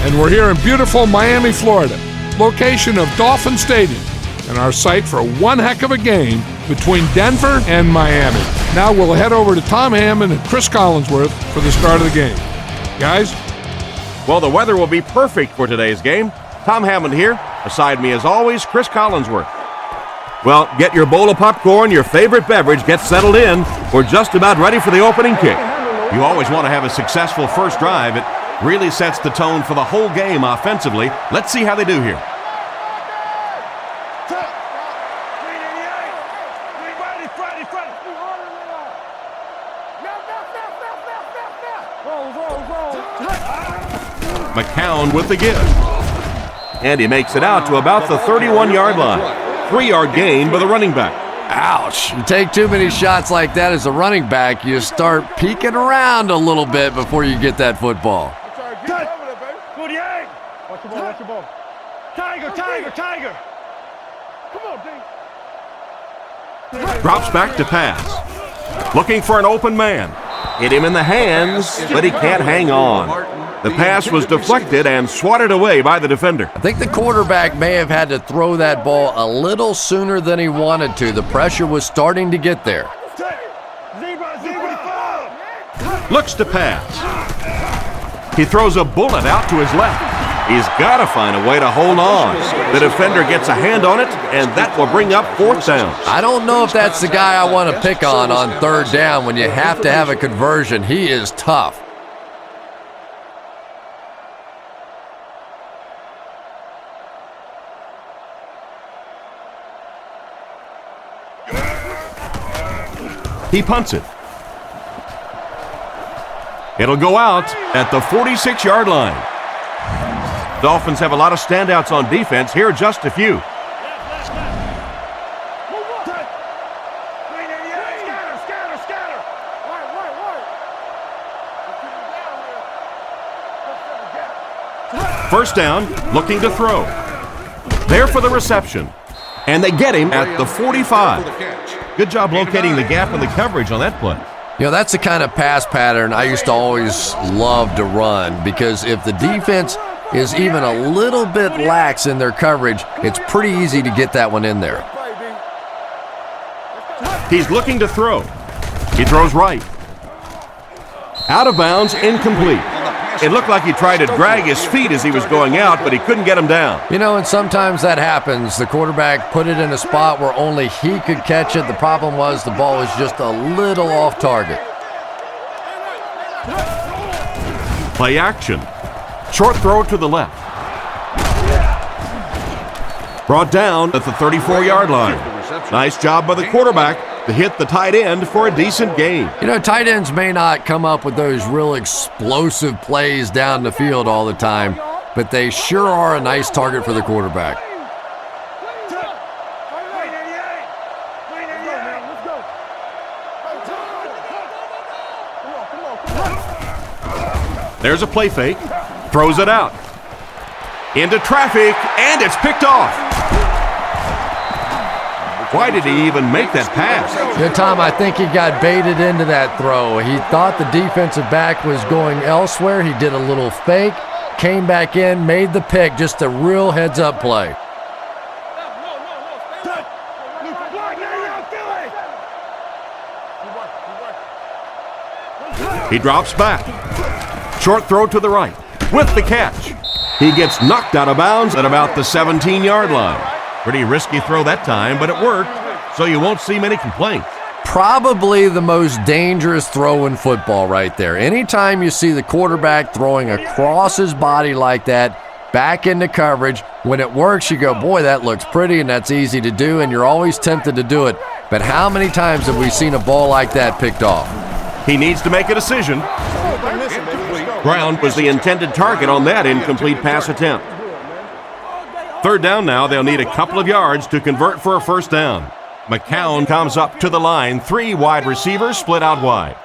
And we're here in beautiful Miami, Florida, location of Dolphin Stadium, and our site for one heck of a game between Denver and Miami. Now we'll head over to Tom Hammond and Chris Collinsworth for the start of the game. Guys? Well, the weather will be perfect for today's game. Tom Hammond here. Beside me, as always, Chris Collinsworth. Well, get your bowl of popcorn, your favorite beverage, get settled in. We're just about ready for the opening kick. You always want to have a successful first drive. It really sets the tone for the whole game offensively. Let's see how they do here. McCown with the give. And he makes it out to about the 31-yard line. 3-yard gain by the running back. Ouch. You take too many shots like that as a running back, you start peeking around a little bit before you get that football. Watch your ball. Tiger. Come on, D. Drops back to pass. Looking for an open man. Hit him in the hands, but he can't hang on. The pass was deflected and swatted away by the defender. I think the quarterback may have had to throw that ball a little sooner than he wanted to. The pressure was starting to get there. Looks to pass. He throws a bullet out to his left. He's got to find a way to hold on. The defender gets a hand on it, and that will bring up 4th down. I don't know if that's the guy I want to pick on 3rd down when you have to have a conversion. He is tough. He punts it. It'll go out at the 46-yard line. Dolphins have a lot of standouts on defense. Here are just a few. First down, looking to throw. There for the reception. And they get him at the 45. Good job locating the gap in the coverage on that play. You know, that's the kind of pass pattern I used to always love to run, because if the defense is even a little bit lax in their coverage, it's pretty easy to get that one in there. He's looking to throw. He throws right. Out of bounds, incomplete. It looked like he tried to drag his feet as he was going out, but he couldn't get him down. You know, and sometimes that happens. The quarterback put it in a spot where only he could catch it. The problem was the ball was just a little off target. Play action. Short throw to the left. Brought down at the 34-yard line. Nice job by the quarterback to hit the tight end for a decent gain. You know, tight ends may not come up with those real explosive plays down the field all the time, but they sure are a nice target for the quarterback. There's a play fake. Throws it out. Into traffic, and it's picked off. Why did he even make that pass? Yeah, Tom, I think he got baited into that throw. He thought the defensive back was going elsewhere. He did a little fake, came back in, made the pick, just a real heads-up play. He drops back. Short throw to the right with the catch. He gets knocked out of bounds at about the 17-yard line. Pretty risky throw that time, but it worked, so you won't see many complaints. Probably the most dangerous throw in football right there. Anytime you see the quarterback throwing across his body like that, back into coverage, when it works, you go, boy, that looks pretty and that's easy to do, and you're always tempted to do it. But how many times have we seen a ball like that picked off? He needs to make a decision. Brown was the intended target on that incomplete pass attempt. 3rd down now. They'll need a couple of yards to convert for a first down. McCown comes up to the line. 3 wide receivers split out wide.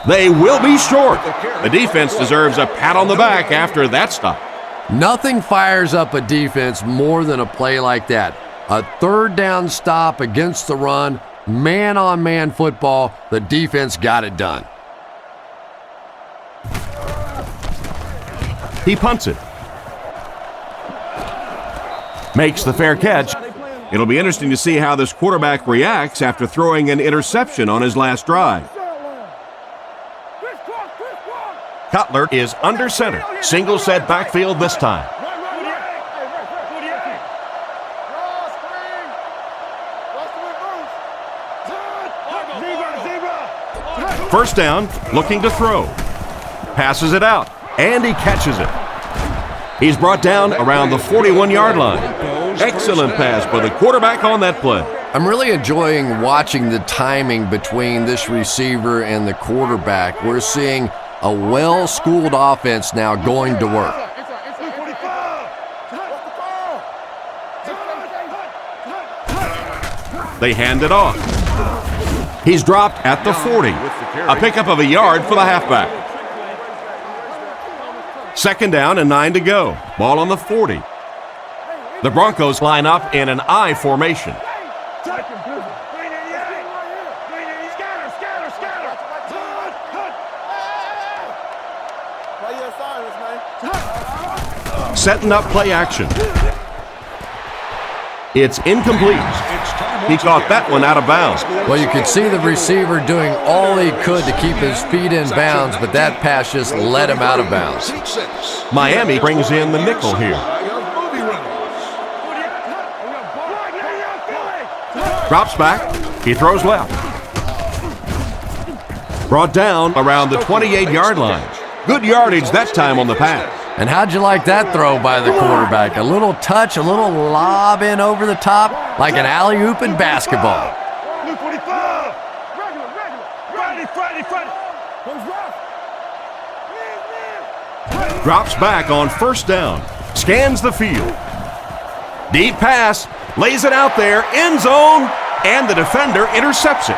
They will be short. The defense deserves a pat on the back after that stop. Nothing fires up a defense more than a play like that. A 3rd down stop against the run, man-on-man football. The defense got it done. He punts it. Makes the fair catch. It'll be interesting to see how this quarterback reacts after throwing an interception on his last drive. Cutler is under center. Single set backfield this time. First down, looking to throw. Passes it out, and he catches it. He's brought down around the 41-yard line. Excellent pass by the quarterback on that play. I'm really enjoying watching the timing between this receiver and the quarterback. We're seeing a well-schooled offense now going to work. They hand it off. He's dropped at the 40. A pickup of a yard for the halfback. Second down and 9 to go. Ball on the 40. The Broncos line up in an I formation. Setting up play action. It's incomplete. He caught that one out of bounds. Well, you could see the receiver doing all he could to keep his feet in bounds, but that pass just let him out of bounds. Miami brings in the nickel here. Drops back. He throws left. Brought down around the 28-yard line. Good yardage that time on the pass. And how'd you like that throw by the quarterback? A little touch, a little lob in over the top, like an alley-oop in basketball. Drops back on first down. Scans the field. Deep pass. Lays it out there. End zone. And the defender intercepts it.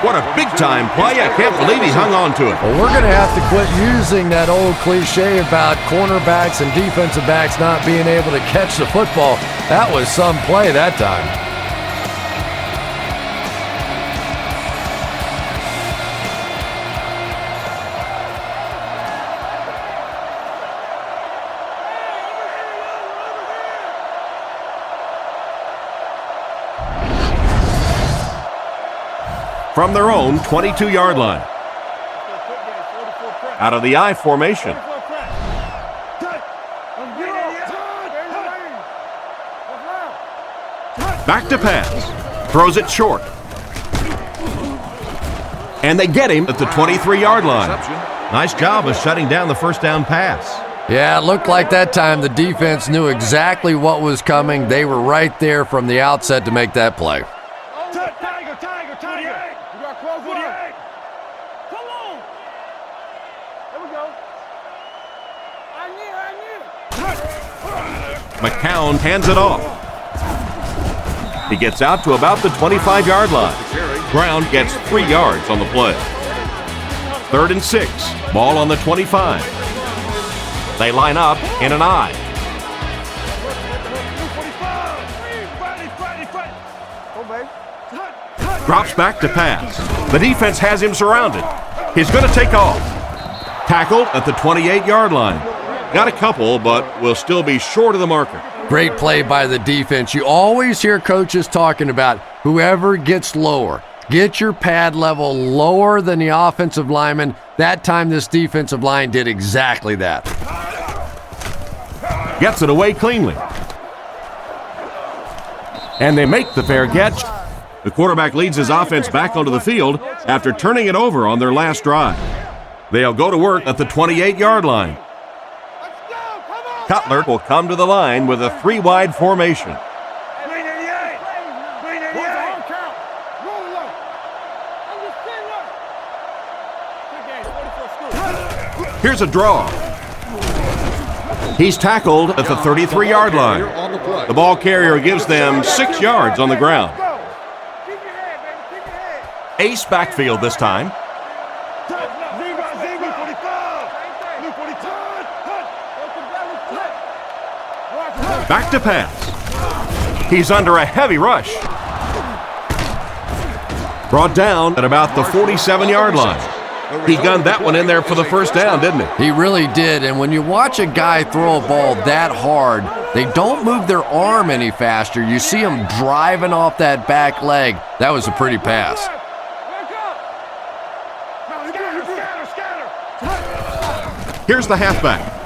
What a big-time play. I can't believe he hung on to it. Well, we're going to have to quit using that old cliche about cornerbacks and defensive backs not being able to catch the football. That was some play that time. From their own 22-yard line. Out of the I formation. Back to pass. Throws it short. And they get him at the 23-yard line. Nice job of shutting down the first down pass. Yeah, it looked like that time the defense knew exactly what was coming. They were right there from the outset to make that play. McCown hands it off. He gets out to about the 25-yard line. Brown gets 3 yards on the play. 3rd and 6. Ball on the 25. They line up in an I. Drops back to pass. The defense has him surrounded. He's going to take off. Tackled at the 28-yard line. Got a couple, but will still be short of the marker. Great play by the defense. You always hear coaches talking about whoever gets lower. Get your pad level lower than the offensive lineman. That time this defensive line did exactly that. Gets it away cleanly. And they make the fair catch. The quarterback leads his offense back onto the field after turning it over on their last drive. They'll go to work at the 28-yard line. Cutler will come to the line with a 3-wide formation. Here's a draw. He's tackled at the 33-yard line. The ball carrier gives them 6 yards on the ground. Ace backfield this time. Back to pass. He's under a heavy rush. Brought down at about the 47-yard line. He gunned that one in there for the first down, didn't he? He really did, and when you watch a guy throw a ball that hard, they don't move their arm any faster. You see him driving off that back leg. That was a pretty pass. Here's the halfback.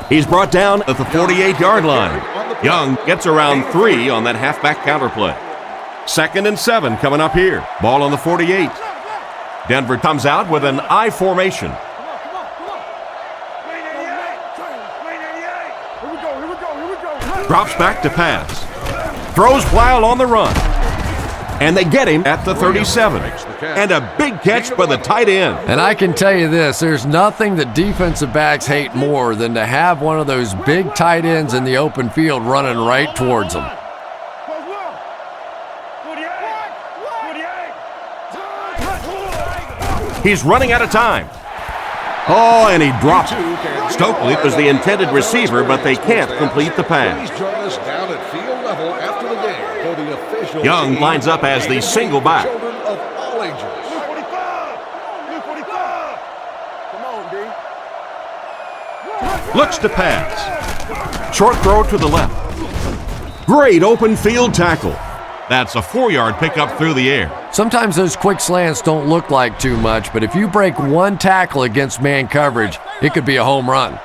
He's brought down at the 48-yard line. Young gets around 3 on that halfback counterplay. 2nd and 7 coming up here. Ball on the 48. Denver comes out with an I formation. Drops back to pass. Throws while on the run. And they get him at the 37. And a big catch by the tight end. And I can tell you this, there's nothing that defensive backs hate more than to have one of those big tight ends in the open field running right towards them. He's running out of time. Oh, and he dropped it. Stokely was the intended receiver, but they can't complete the pass. Young lines up as the single back. Looks to pass. Short throw to the left. Great open field tackle. That's a 4-yard pickup through the air. Sometimes those quick slants don't look like too much, but if you break one tackle against man coverage, it could be a home run.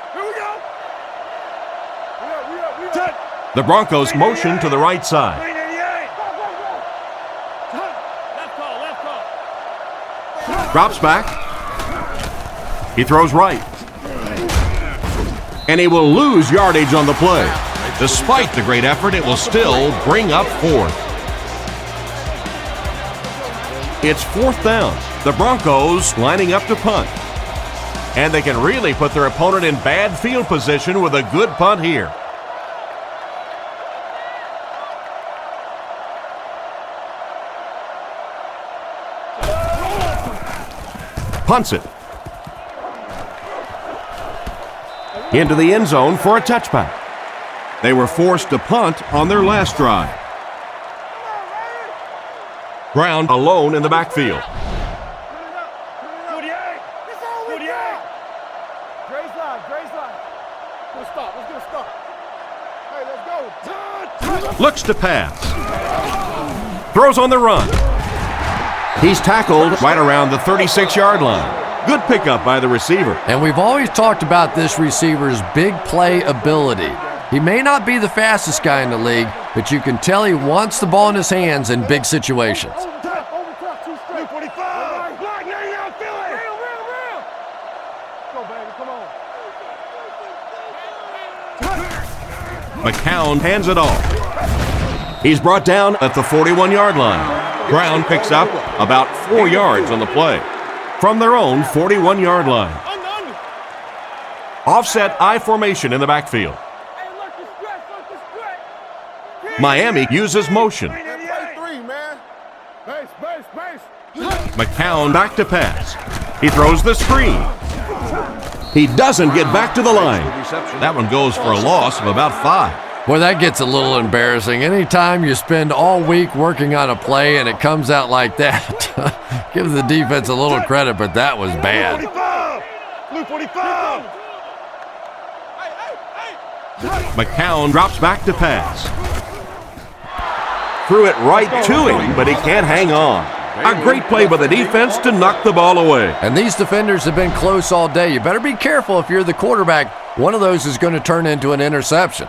The Broncos motion to the right side. Drops back. He throws right. And he will lose yardage on the play. Despite the great effort, it will still bring up 4th. It's 4th down. The Broncos lining up to punt. And they can really put their opponent in bad field position with a good punt here. Punts it. Into the end zone for a touchback. They were forced to punt on their last drive. Brown alone in the backfield. Looks to pass. Throws on the run. He's tackled right around the 36-yard line. Good pickup by the receiver. And we've always talked about this receiver's big play ability. He may not be the fastest guy in the league, but you can tell he wants the ball in his hands in big situations. McCown hands it off. He's brought down at the 41-yard line. Brown picks up about 4 yards on the play from their own 41-yard line. Offset I formation in the backfield. Miami uses motion. McCown back to pass. He throws the screen. He doesn't get back to the line. That one goes for a loss of about 5. Boy, that gets a little embarrassing. Anytime you spend all week working on a play and it comes out like that, give the defense a little credit, but that was bad. McCown drops back to pass. Threw it right to him, but he can't hang on. A great play by the defense to knock the ball away. And these defenders have been close all day. You better be careful if you're the quarterback. One of those is going to turn into an interception.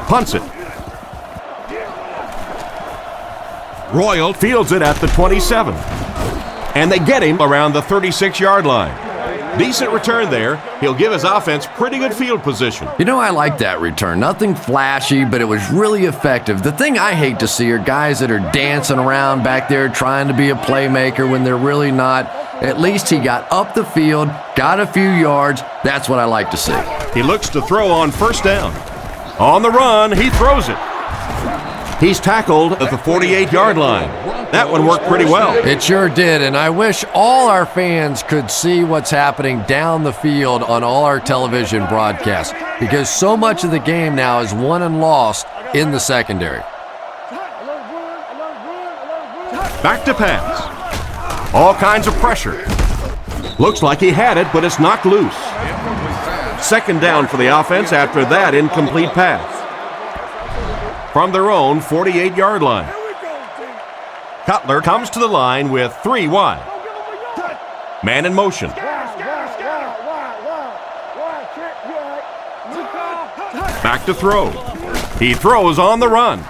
Punts it. Royal fields it at the 27. And they get him around the 36-yard line. Decent return there. He'll give his offense pretty good field position. You know, I like that return. Nothing flashy, but it was really effective. The thing I hate to see are guys that are dancing around back there trying to be a playmaker when they're really not. At least he got up the field, got a few yards. That's what I like to see. He looks to throw on first down. On the run, he throws it. He's tackled at the 48-yard line. That one worked pretty well. It sure did, and I wish all our fans could see what's happening down the field on all our television broadcasts, because so much of the game now is won and lost in the secondary. Back to pass. All kinds of pressure. Looks like he had it, but it's knocked loose. Second down for the offense after that incomplete pass. From their own 48-yard line. Cutler comes to the line with 3 wide. Man in motion. Back to throw. He throws on the run.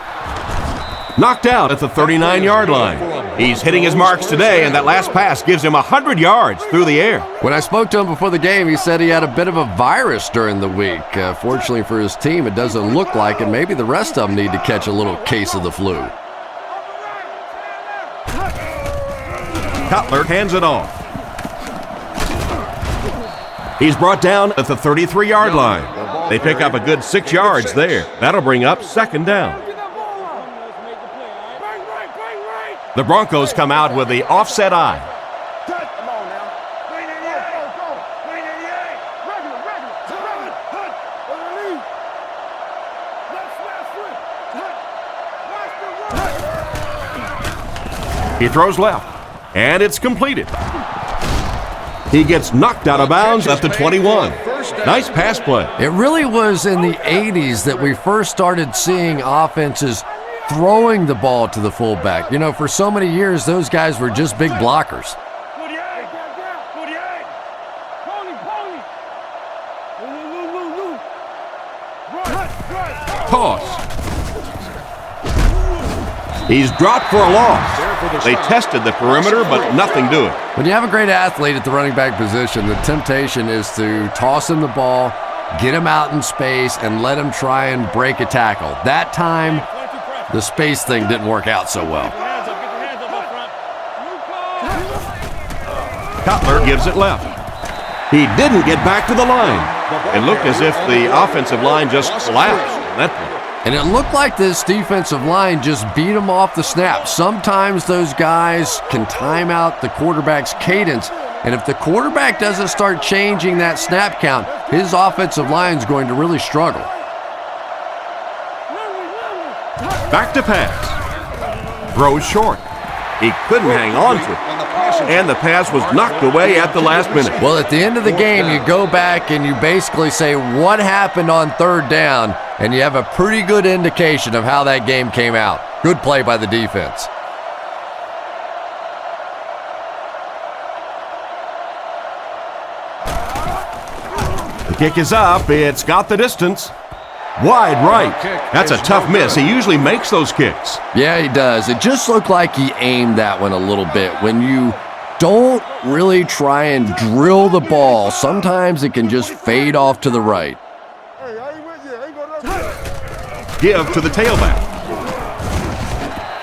Knocked out at the 39-yard line. He's hitting his marks today, and that last pass gives him 100 yards through the air. When I spoke to him before the game, he said he had a bit of a virus during the week. Fortunately for his team, it doesn't look like it. Maybe the rest of them need to catch a little case of the flu. Cutler hands it off. He's brought down at the 33-yard line. They pick up a good 6 yards there. That'll bring up second down. The Broncos come out with the offset eye. He throws left, and it's completed. He gets knocked out of bounds at the 21. Nice pass play. It really was in the 80s that we first started seeing offenses throwing the ball to the fullback. You know, for so many years, those guys were just big blockers. Toss. He's dropped for a loss. They tested the perimeter, but nothing doing. When you have a great athlete at the running back position, the temptation is to toss him the ball, get him out in space, and let him try and break a tackle. That time, the space thing didn't work out so well. Cutler gives it left. He didn't get back to the line. It looked as if the offensive line just collapsed on that play. And it looked like this defensive line just beat him off the snap. Sometimes those guys can time out the quarterback's cadence, and if the quarterback doesn't start changing that snap count, his offensive line's going to really struggle. Back to pass. Throws short. He couldn't hang on to it. And the pass was knocked away at the last minute. Well, at the end of the game, you go back and you basically say what happened on third down, and you have a pretty good indication of how that game came out. Good play by the defense. The kick is up. It's got the distance. Wide right. That's a tough miss. He usually makes those kicks. Yeah, he does. It just looked like he aimed that one a little bit. When you don't really try and drill the ball, sometimes it can just fade off to the right. Give to the tailback.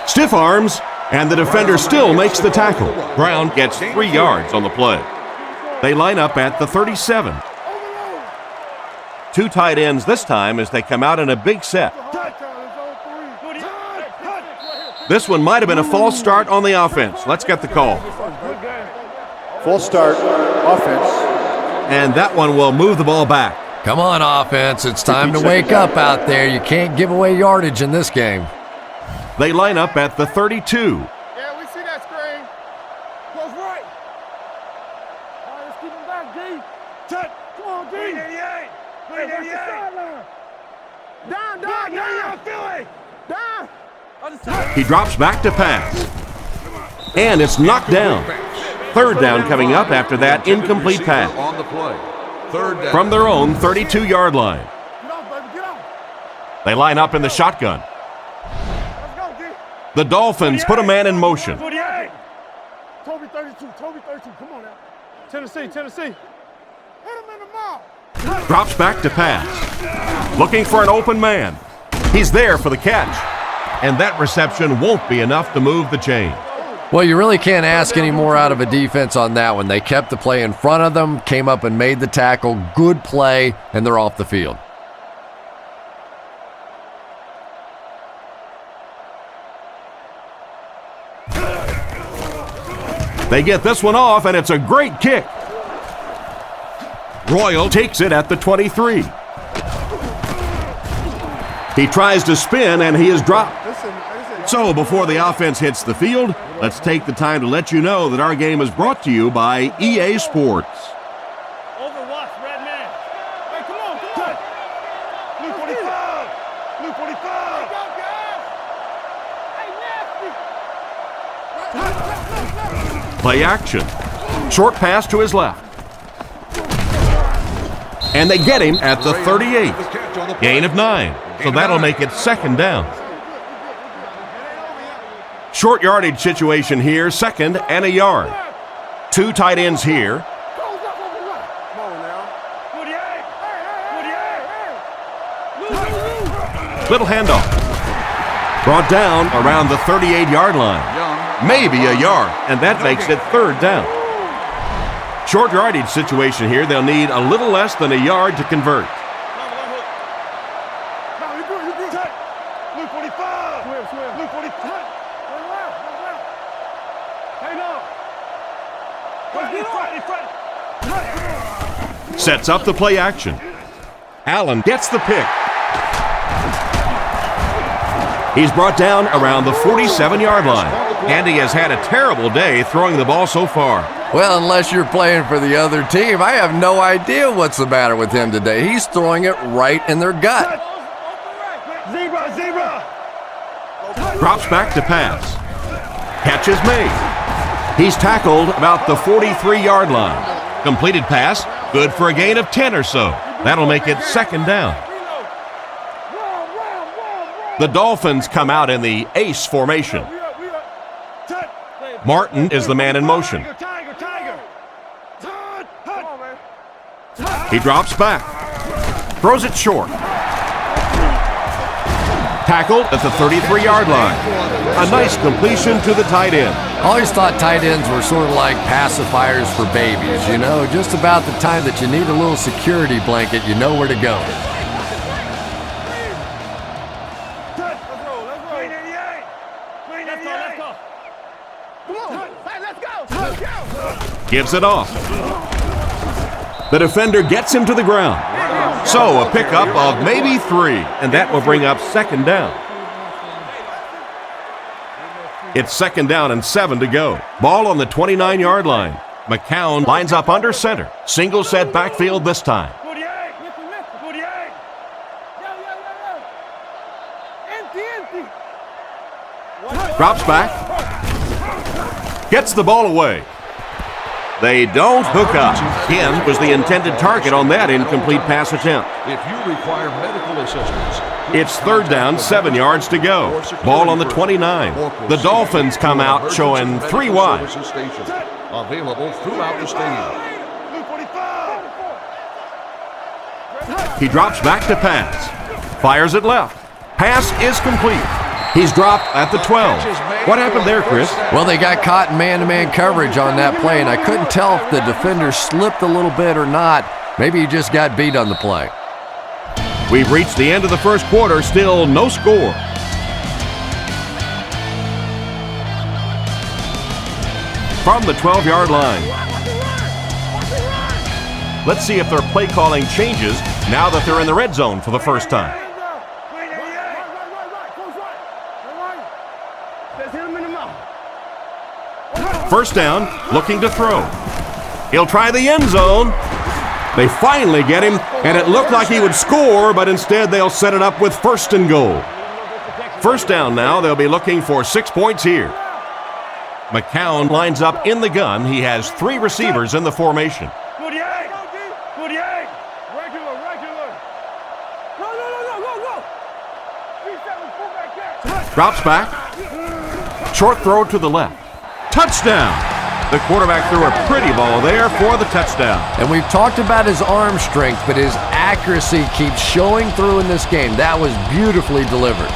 Stiff arms, and the defender still makes the tackle. Brown gets 3 yards on the play. They line up at the 37. 2 tight ends this time as they come out in a big set. This one might have been a false start on the offense. Let's get the call. False start, offense. And that one will move the ball back. Come on, offense. It's time to wake up out there. You can't give away yardage in this game. They line up at the 32. Yeah, we see that screen. Close right. All right, let's keep him back, D. Touch. Come on, D. 388. 388. Down, Philly. Down. He drops back to pass. And it's knocked down. Third down coming up after that incomplete pass. On the play. Third down. From their own 32-yard line. Get off, baby, get off. They line up in the shotgun. Let's go, D. The Dolphins put a man in motion. 48. Toby 32, Toby 32, come on now. Tennessee. Hit him in the mouth. Drops back to pass. Looking for an open man. He's there for the catch. And that reception won't be enough to move the chain. Well, you really can't ask any more out of a defense on that one. They kept the play in front of them, came up and made the tackle. Good play, and they're off the field. They get this one off, and it's a great kick. Royal takes it at the 23. He tries to spin, and he is dropped. So before the offense hits the field, let's take the time to let you know that our game is brought to you by EA Sports. Overwatch, red man. Hey, come on. Blue 45. Blue 45. Go, guys. Hey, nasty. Play action. Short pass to his left. And they get him at the 38. Gain of 9. So that'll make it second down. Short yardage situation here, second and a yard. 2 tight ends here. Little handoff. Brought down around the 38-yard line. Maybe a yard, and that makes it third down. Short yardage situation here. They'll need a little less than a yard to convert. Sets up the play action. Allen gets the pick. He's brought down around the 47-yard line, and he has had a terrible day throwing the ball so far. Well, unless you're playing for the other team, I have no idea what's the matter with him today. He's throwing it right in their gut. Zebra. Drops back to pass. Catch is made. He's tackled about the 43-yard line. Completed pass, good for a gain of 10 or so. That'll make it second down. The Dolphins come out in the ace formation. Martin is the man in motion. He drops back. Throws it short. Tackled at the 33-yard line. A nice completion to the tight end. I always thought tight ends were sort of like pacifiers for babies, you know, just about the time that you need a little security blanket, you know where to go. Gives it off. The defender gets him to the ground. So a pickup of maybe 3, and that will bring up second down. It's second down and 7 to go. Ball on the 29-yard line. McCown lines up under center. Single set backfield this time. Drops back. Gets the ball away. They don't hook up. Ken was the intended target on that incomplete pass attempt. If you require medical assistance, it's third down, 7 yards to go. Ball on the 29. The Dolphins come out showing 3 wide. Available throughout the stadium. He drops back to pass. Fires it left. Pass is complete. He's dropped at the 12. What happened there, Chris? Well, they got caught in man-to-man coverage on that play, and I couldn't tell if the defender slipped a little bit or not. Maybe he just got beat on the play. We've reached the end of the first quarter, still no score. From the 12-yard line. Let's see if their play calling changes now that they're in the red zone for the first time. First down, looking to throw. He'll try the end zone. They finally get him, and it looked like he would score, but instead they'll set it up with first and goal. First down now, they'll be looking for 6 points here. McCown lines up in the gun. He has 3 receivers in the formation. Drops back. Short throw to the left. Touchdown! The quarterback threw a pretty ball there for the touchdown. And we've talked about his arm strength, but his accuracy keeps showing through in this game. That was beautifully delivered.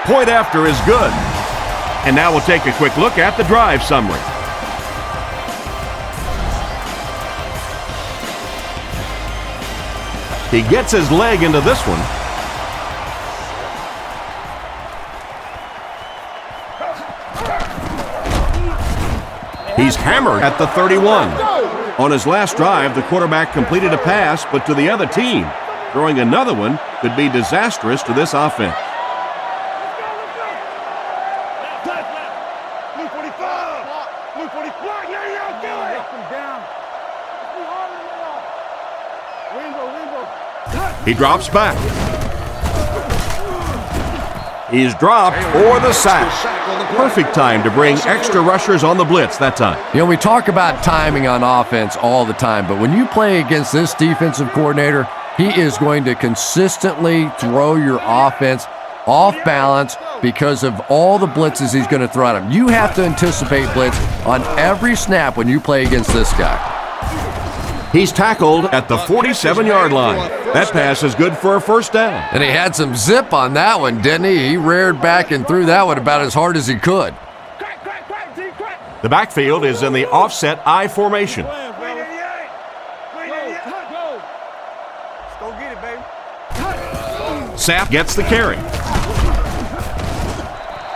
Point after is good. And now we'll take a quick look at the drive summary. He gets his leg into this one. He's hammered at the 31. On his last drive, the quarterback completed a pass, but to the other team. Throwing another one could be disastrous to this offense. He drops back. He's dropped for the sack. Perfect time to bring extra rushers on the blitz that time. You know, we talk about timing on offense all the time, but when you play against this defensive coordinator, he is going to consistently throw your offense off balance because of all the blitzes he's going to throw at him. You have to anticipate blitz on every snap when you play against this guy. He's tackled at the 47-yard line. That pass is good for a first down. And he had some zip on that one, didn't he? He reared back and threw that one about as hard as he could. The backfield is in the offset I formation. Sapp gets the carry.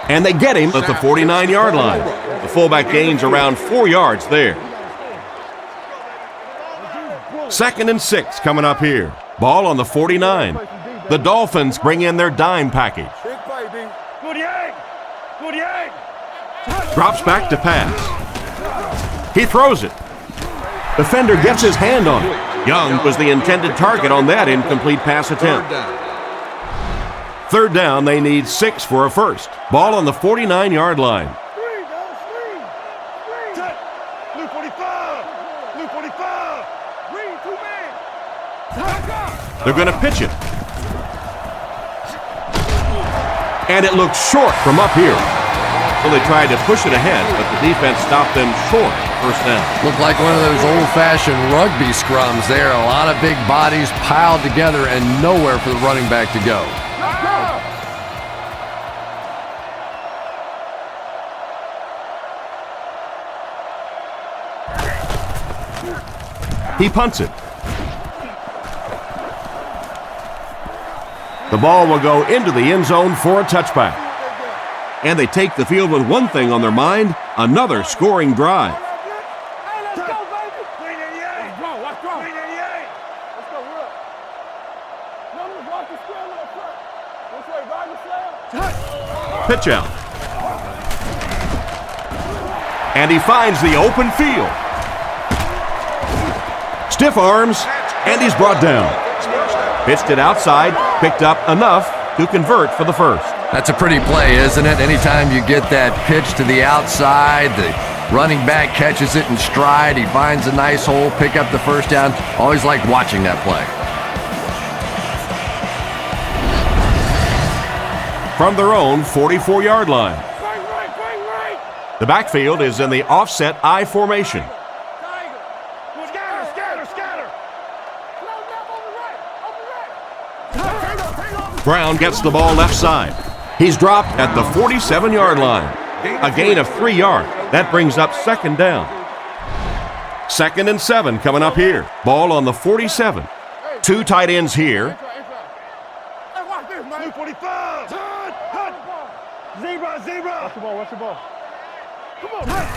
And they get him at the 49-yard line. The fullback gains around 4 yards there. 2nd and 6 coming up here. Ball on the 49. The Dolphins bring in their dime package. Drops back to pass. He throws it. Defender gets his hand on it. Young was the intended target on that incomplete pass attempt. 3rd down, they need 6 for a first. Ball on the 49-yard line. They're going to pitch it. And it looks short from up here. So they tried to push it ahead, but the defense stopped them short. First down. Looked like one of those old-fashioned rugby scrums there. A lot of big bodies piled together and nowhere for the running back to go. He punts it. The ball will go into the end zone for a touchback. And they take the field with one thing on their mind, another scoring drive. Pitch out. And he finds the open field. Stiff arms, and he's brought down. Pitched it outside, picked up enough to convert for the first. That's a pretty play, isn't it? Anytime you get that pitch to the outside, the running back catches it in stride, he finds a nice hole, pick up the first down. Always like watching that play. From their own 44-yard line. The backfield is in the offset I formation. Brown gets the ball left side. He's dropped at the 47-yard line. A gain of 3 yards. That brings up 2nd down. 2nd and 7 coming up here. Ball on the 47. 2 tight ends here.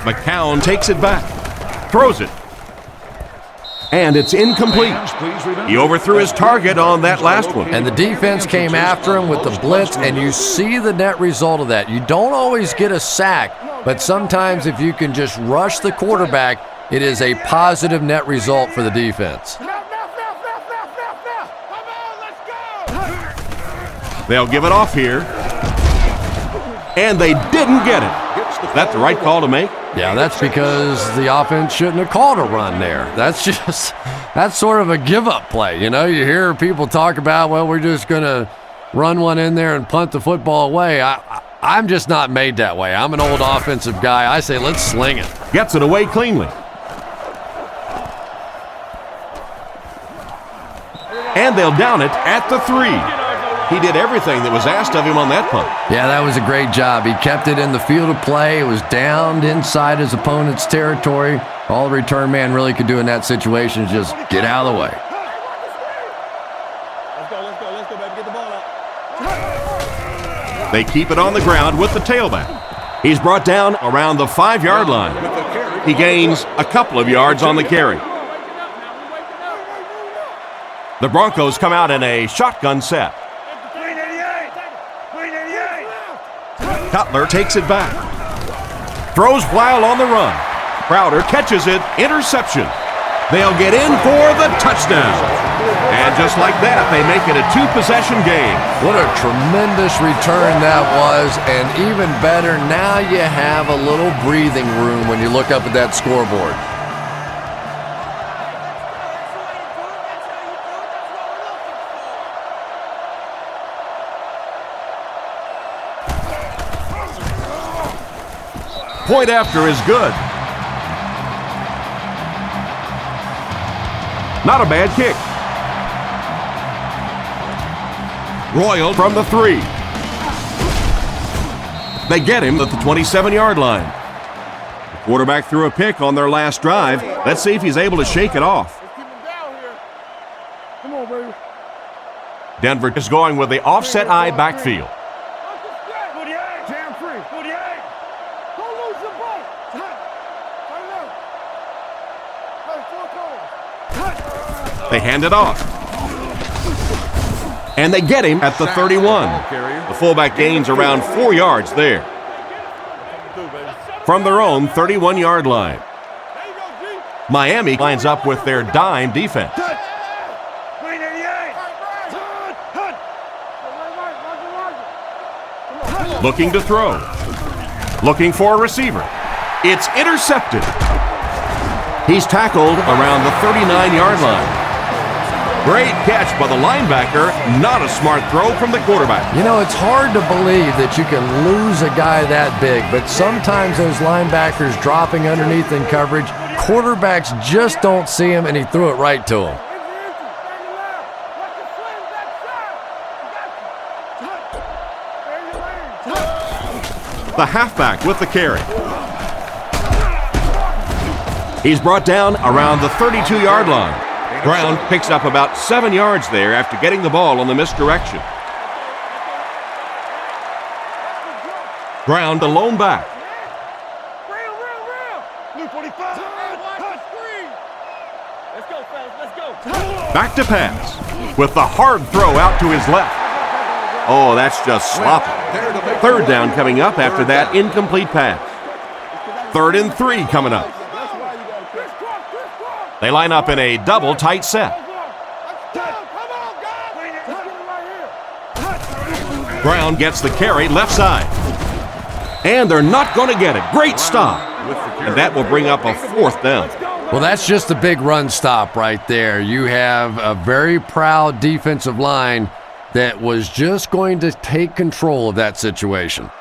McCown takes it back. Throws it. And it's incomplete. He overthrew his target on that last one. And the defense came after him with the blitz, and you see the net result of that. You don't always get a sack, but sometimes if you can just rush the quarterback, it is a positive net result for the defense. They'll give it off here. And they didn't get it. Is that the right call to make? Yeah, that's because the offense shouldn't have called a run there. That's sort of a give-up play. You know, you hear people talk about, well, we're just going to run one in there and punt the football away. I'm just not made that way. I'm an old offensive guy. I say let's sling it. Gets it away cleanly. And they'll down it at the 3. He did everything that was asked of him on that punt. Yeah, that was a great job. He kept it in the field of play. It was down inside his opponent's territory. All the return man really could do in that situation is just get out of the way. Let's go, baby. Get the ball out. They keep it on the ground with the tailback. He's brought down around the 5-yard line. He gains a couple of yards on the carry. The Broncos come out in a shotgun set. Cutler takes it back. Throws while on the run. Crowder catches it. Interception. They'll get in for the touchdown. And just like that, they make it a 2-possession game. What a tremendous return that was. And even better, now you have a little breathing room when you look up at that scoreboard. Point after is good. Not a bad kick. Royal from the 3. They get him at the 27-yard line. The quarterback threw a pick on their last drive. Let's see if he's able to shake it off. Let's keep him down here. Come on, baby. Denver is going with the offset eye backfield. Jam free. Don't lose your ball. They hand it off. And they get him at the 31. The fullback gains around 4 yards there. From their own 31-yard line. Miami lines up with their dime defense. Looking to throw. Looking for a receiver. It's intercepted. He's tackled around the 39-yard line. Great catch by the linebacker. Not a smart throw from the quarterback. You know, it's hard to believe that you can lose a guy that big, but sometimes those linebackers dropping underneath in coverage, quarterbacks just don't see him, and he threw it right to him. The halfback with the carry. He's brought down around the 32-yard line. Brown picks up about 7 yards there after getting the ball on the misdirection. Brown, the lone back. Back to pass with the hard throw out to his left. Oh, that's just sloppy. Third down coming up after that incomplete pass. 3rd and 3 coming up. They line up in a double tight set. Brown gets the carry left side. And they're not going to get it. Great stop. And that will bring up a 4th down. Well, that's just a big run stop right there. You have a very proud defensive line that was just going to take control of that situation.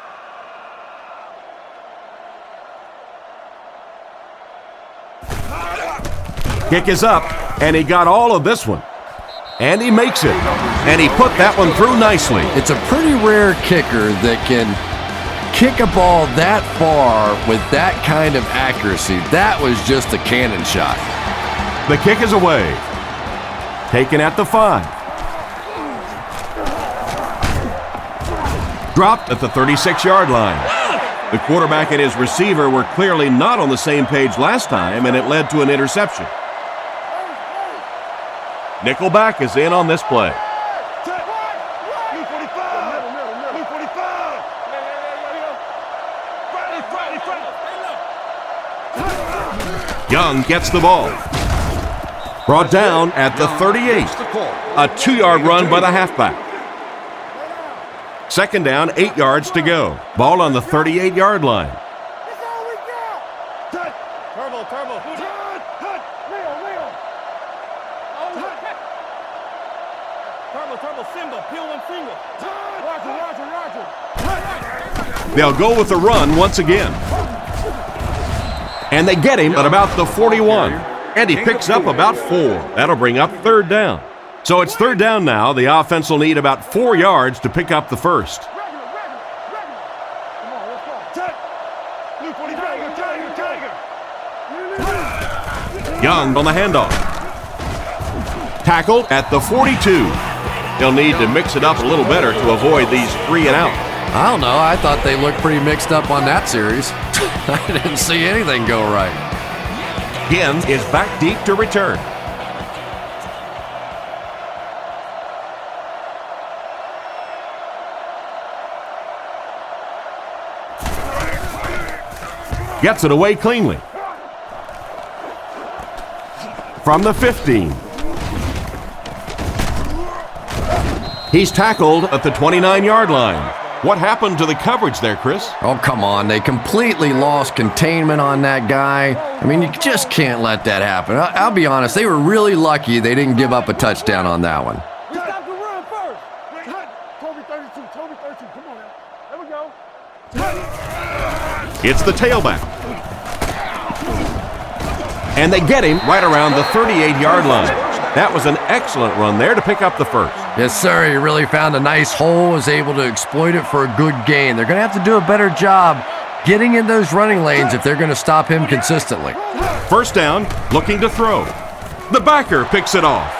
Kick is up, and he got all of this one. And he makes it. And he put that one through nicely. It's a pretty rare kicker that can kick a ball that far with that kind of accuracy. That was just a cannon shot. The kick is away. Taken at the 5. Dropped at the 36-yard line. The quarterback and his receiver were clearly not on the same page last time, and it led to an interception. Nickelback is in on this play. Young gets the ball. Brought down at the 38. A 2-yard run by the halfback. 2nd down, 8 yards to go. Ball on the 38-yard line. They'll go with the run once again. And they get him at about the 41. And he picks up about 4. That'll bring up 3rd down. So it's third down now. The offense will need about 4 yards to pick up the first. Come on, let's go. Check. Blue 45, Tiger. Young on the handoff. Tackled at the 42. He'll need to mix it up a little better to avoid these 3 and out. I don't know. I thought they looked pretty mixed up on that series. I didn't see anything go right. Ginn is back deep to return. Gets it away cleanly. From the 15. He's tackled at the 29-yard line. What happened to the coverage there, Chris? Oh, come on. They completely lost containment on that guy. I mean, you just can't let that happen. I'll be honest. They were really lucky they didn't give up a touchdown on that one. We stop the run first. Toby 32, Toby 32. Come on now. There we go. It's the tailback. And they get him right around the 38-yard line. That was an excellent run there to pick up the first. Yes, sir. He really found a nice hole, was able to exploit it for a good gain. They're going to have to do a better job getting in those running lanes if they're going to stop him consistently. First down, looking to throw. The backer picks it off.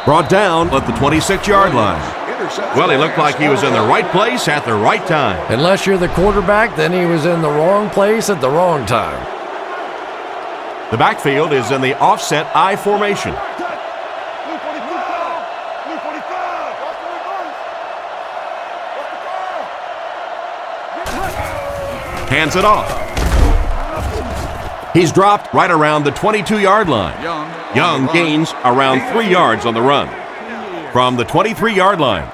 Brought down at the 26-yard line. Well, he looked like he was in the right place at the right time. Unless you're the quarterback, then he was in the wrong place at the wrong time. The backfield is in the offset I formation. Blue 45. Blue 45. Hands it off. He's dropped right around the 22-yard line. Young gains around 3 yards on the run. From the 23-yard line,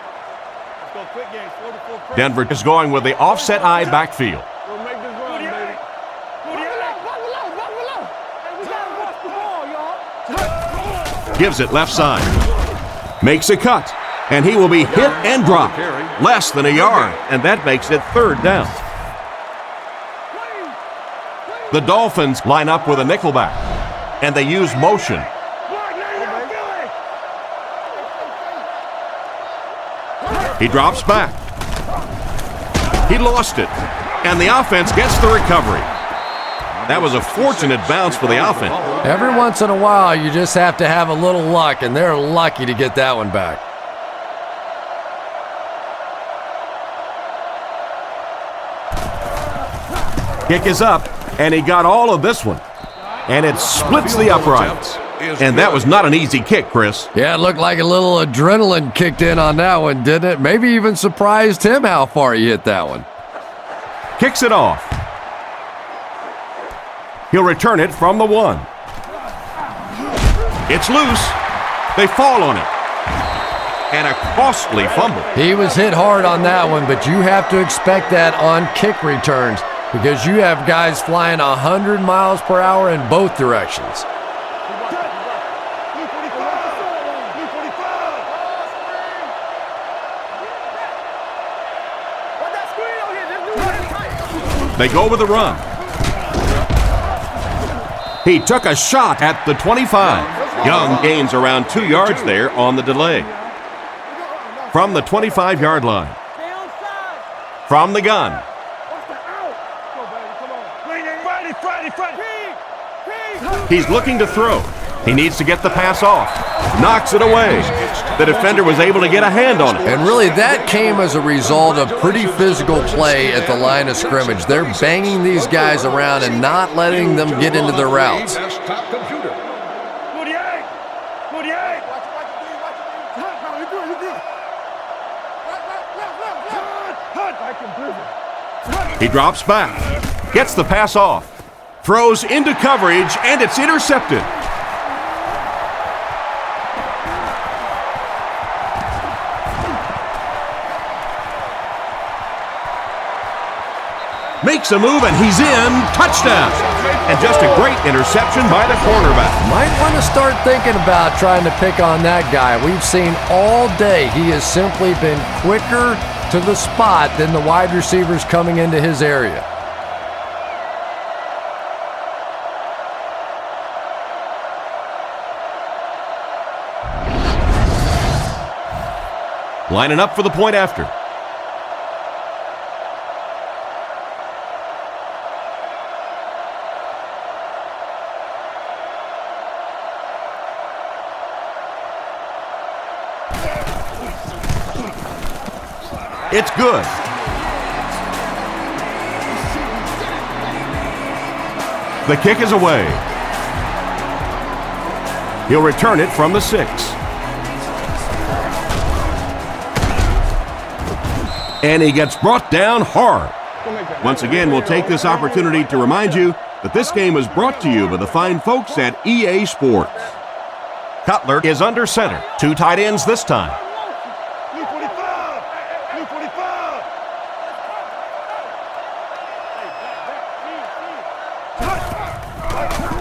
Denver is going with the offset I backfield. We'll make this run, baby. Gives it left side. Makes a cut. And he will be hit and dropped. Less than a yard. And that makes it third down. The Dolphins line up with a nickelback. And they use motion. He drops back. He lost it. And the offense gets the recovery. That was a fortunate bounce for the offense. Every once in a while, you just have to have a little luck, and they're lucky to get that one back. Kick is up, and he got all of this one. And it splits the uprights. And that was not an easy kick, Chris. Yeah, it looked like a little adrenaline kicked in on that one, didn't it? Maybe even surprised him how far he hit that one. Kicks it off. He'll return it from the 1. It's loose. They fall on it. And a costly fumble. He was hit hard on that one, but you have to expect that on kick returns because you have guys flying 100 miles per hour in both directions. They go with the run. He took a shot at the 25. Young gains around 2 yards there on the delay. From the 25-yard line. From the gun. He's looking to throw. He needs to get the pass off. Knocks it away. The defender was able to get a hand on it. And really, that came as a result of pretty physical play at the line of scrimmage. They're banging these guys around and not letting them get into their routes. He drops back. Gets the pass off. Throws into coverage, and it's intercepted. Makes a move, and he's in. Touchdown. And just a great interception by the cornerback. Might want to start thinking about trying to pick on that guy. We've seen all day he has simply been quicker to the spot than the wide receivers coming into his area. lining up for the point after. It's good. The kick is away. He'll return it from the 6. And he gets brought down hard. Once again, we'll take this opportunity to remind you that this game is brought to you by the fine folks at EA Sports. Cutler is under center. 2 tight ends this time.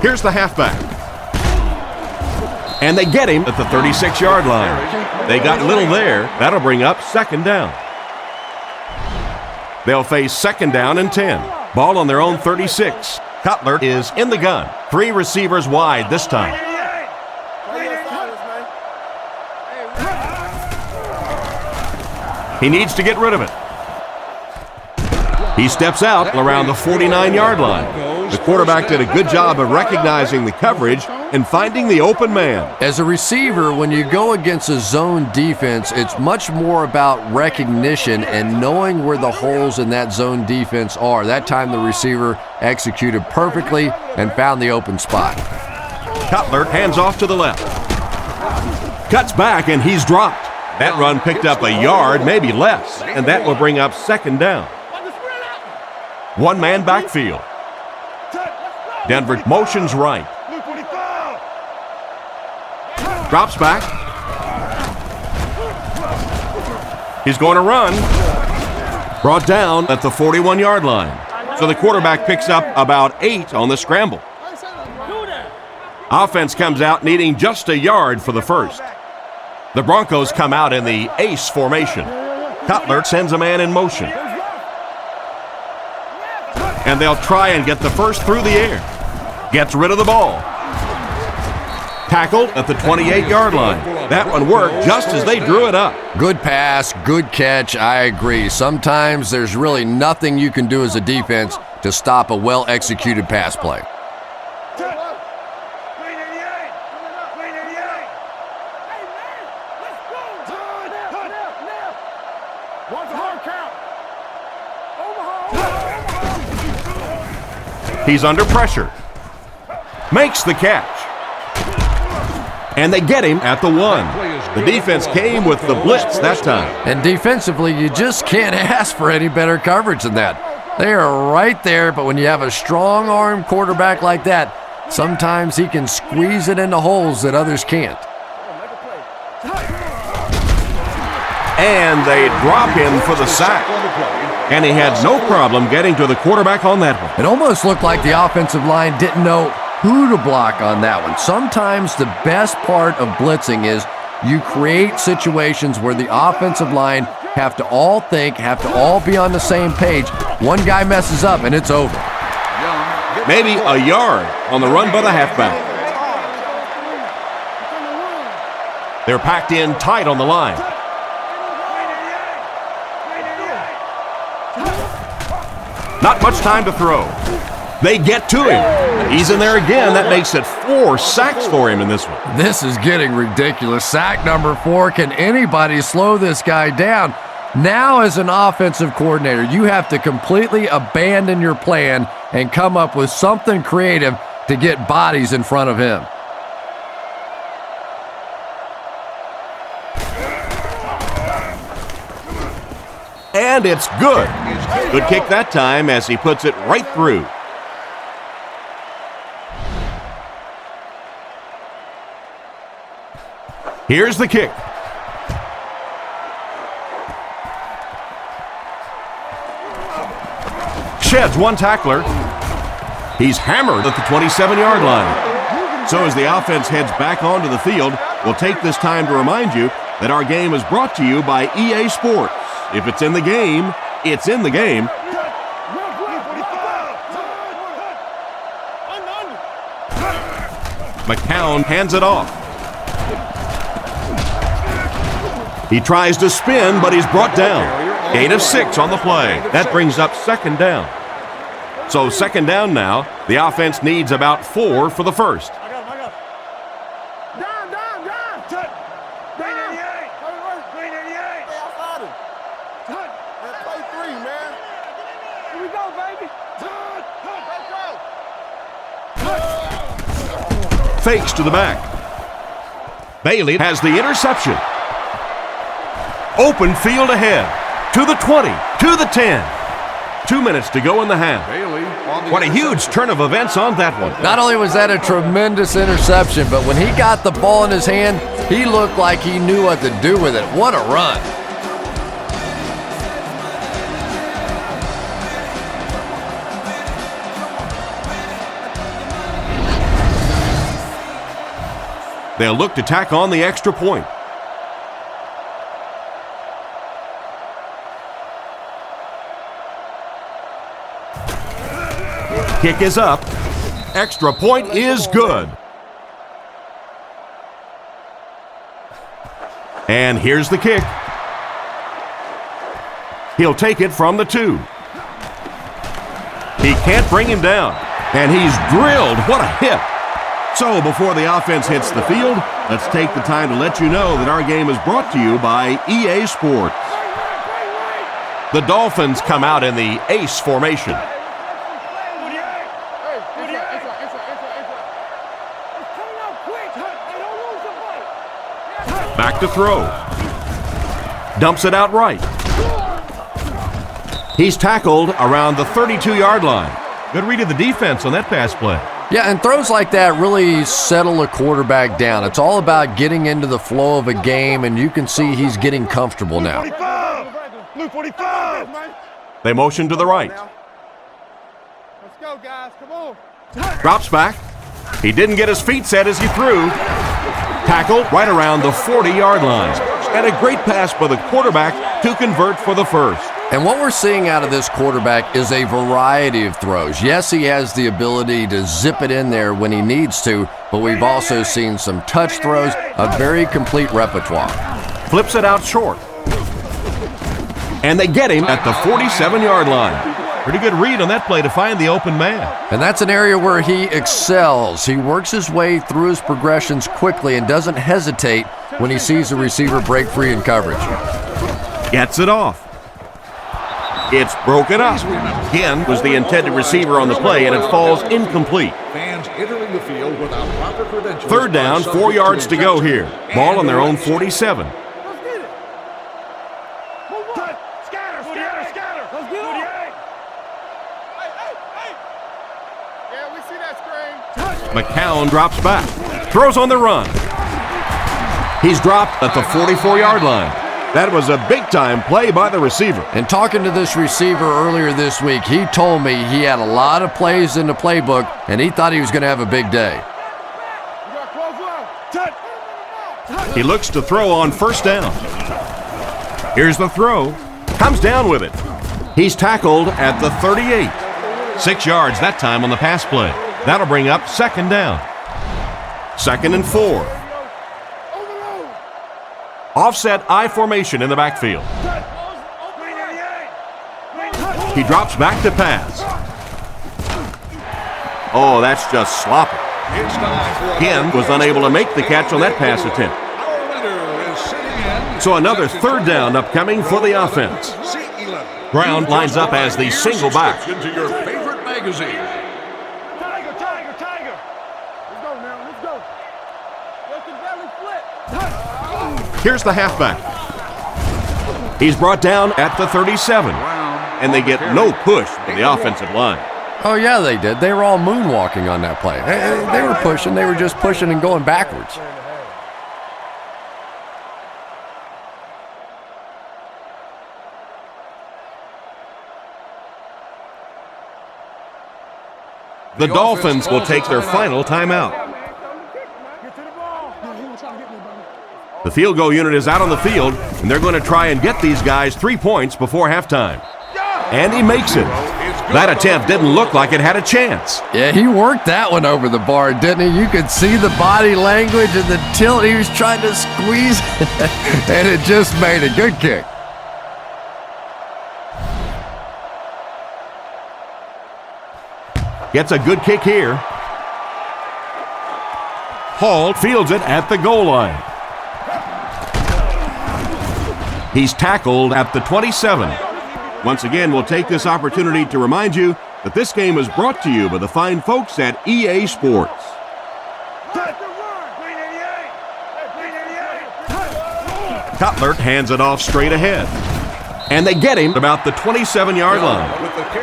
Here's the halfback. And they get him at the 36-yard line. They got little there. That'll bring up 2nd down. They'll face 2nd down and 10. Ball on their own 36. Cutler is in the gun. 3 receivers wide this time. He needs to get rid of it. He steps out around the 49-yard line. The quarterback did a good job of recognizing the coverage and finding the open man. As a receiver, when you go against a zone defense, it's much more about recognition and knowing where the holes in that zone defense are. That time the receiver executed perfectly and found the open spot. Cutler hands off to the left. Cuts back and he's dropped. That run picked up a yard, maybe less, and that will bring up 2nd down. 1-man backfield. Denver motions right. Drops back. He's going to run. Brought down at the 41-yard line. So the quarterback picks up about 8 on the scramble. Offense comes out needing just a yard for the first. The Broncos come out in the ace formation. Cutler sends a man in motion. And they'll try and get the first through the air. Gets rid of the ball. Tackled at the 28-yard line. That one worked just as they drew it up. Good pass, good catch, I agree. Sometimes there's really nothing you can do as a defense to stop a well-executed pass play. He's under pressure. Makes the catch. And they get him at the 1. The defense came with the blitz that time. And defensively, you just can't ask for any better coverage than that. They are right there, but when you have a strong-arm quarterback like that, sometimes he can squeeze it into holes that others can't. And they drop him for the sack. And he had no problem getting to the quarterback on that one. It almost looked like the offensive line didn't know who to block on that one. Sometimes the best part of blitzing is you create situations where the offensive line have to all think, have to all be on the same page. One guy messes up and it's over. Maybe a yard on the run by the halfback. They're packed in tight on the line. Not much time to throw. They get to him. He's in there again. That makes it 4 sacks for him in this one. This is getting ridiculous. Sack number 4. Can anybody slow this guy down? Now, as an offensive coordinator, you have to completely abandon your plan and come up with something creative to get bodies in front of him. And it's good. Good kick that time as he puts it right through. Here's the kick. Sheds one tackler. He's hammered at the 27-yard line. So as the offense heads back onto the field, we'll take this time to remind you that our game is brought to you by EA Sports. If it's in the game, it's in the game. McCown hands it off. He tries to spin, but he's brought down. Gain of 6 on the play. That brings up second down. So second down now. The offense needs about 4 for the first. I got him. Down. Touch. Green 88. Green 88. Stay outside him. Touch. Man, play 3, man. Here we go, baby. Touch. Let's go. Fakes to the back. Bailey has the interception. Open field ahead. To the 20. To the 10. 2 minutes to go in the half. Bailey on the What a huge turn of events on that one. Not only was that a tremendous interception, but when he got the ball in his hand, he looked like he knew what to do with it. What a run. They'll look to tack on the extra point. Kick is up. Extra point is good. And here's the kick. He'll take it from the 2. He can't bring him down. And he's drilled. What a hit. So before the offense hits the field, let's take the time to let you know that our game is brought to you by EA Sports. The Dolphins come out in the ace formation. Back to throw. Dumps it out right. He's tackled around the 32-yard line. Good read of the defense on that pass play. Yeah, and throws like that really settle a quarterback down. It's all about getting into the flow of a game, and you can see he's getting comfortable now. 45. 45. They motion to the right. Let's go, guys. Come on. Drops back. He didn't get his feet set as he threw. Tackled right around the 40-yard line. And a great pass by the quarterback to convert for the first. And what we're seeing out of this quarterback is a variety of throws. Yes, he has the ability to zip it in there when he needs to, but we've also seen some touch throws, a very complete repertoire. Flips it out short. And they get him at the 47-yard line. Pretty good read on that play to find the open man. And that's an area where he excels. He works his way through his progressions quickly and doesn't hesitate when he sees a receiver break free in coverage. Gets it off. It's broken up. Again was the intended receiver on the play, and it falls incomplete. Fans entering the field without proper credentials. Third down, 4 yards to go here. Ball on their own 47. Let's get it. Scatter. Let's get it. Yeah, we see that screen. McCown drops back. Throws on the run. He's dropped at the 44-yard line. That was a big-time play by the receiver. And talking to this receiver earlier this week, he told me he had a lot of plays in the playbook, and he thought he was going to have a big day. He looks to throw on first down. Here's the throw. Comes down with it. He's tackled at the 38. 6 yards that time on the pass play. That'll bring up second down. 2nd and 4. Offset I formation in the backfield. He drops back to pass. Oh, that's just sloppy. Again, was unable to make the catch on that pass attempt. So another third down upcoming for the offense. Brown lines up as the single back. To your favorite magazine. Tiger. Let's go now. Let's go. Let the belly flip. Here's the halfback. He's brought down at the 37. And they get no push from the offensive line. Oh, yeah, they did. They were all moonwalking on that play. They were pushing. They were just pushing and going backwards. The Dolphins will take their final timeout. The field goal unit is out on the field, and they're going to try and get these guys 3 points before halftime. And he makes it. That attempt didn't look like it had a chance. Yeah, he worked that one over the bar, didn't he? You could see the body language and the tilt. He was trying to squeeze, and it just made a good kick. Gets a good kick here. Hall fields it at the goal line. He's tackled at the 27. Once again, we'll take this opportunity to remind you that this game is brought to you by the fine folks at EA Sports. Cutler hands it off straight ahead. And they get him about the 27-yard line.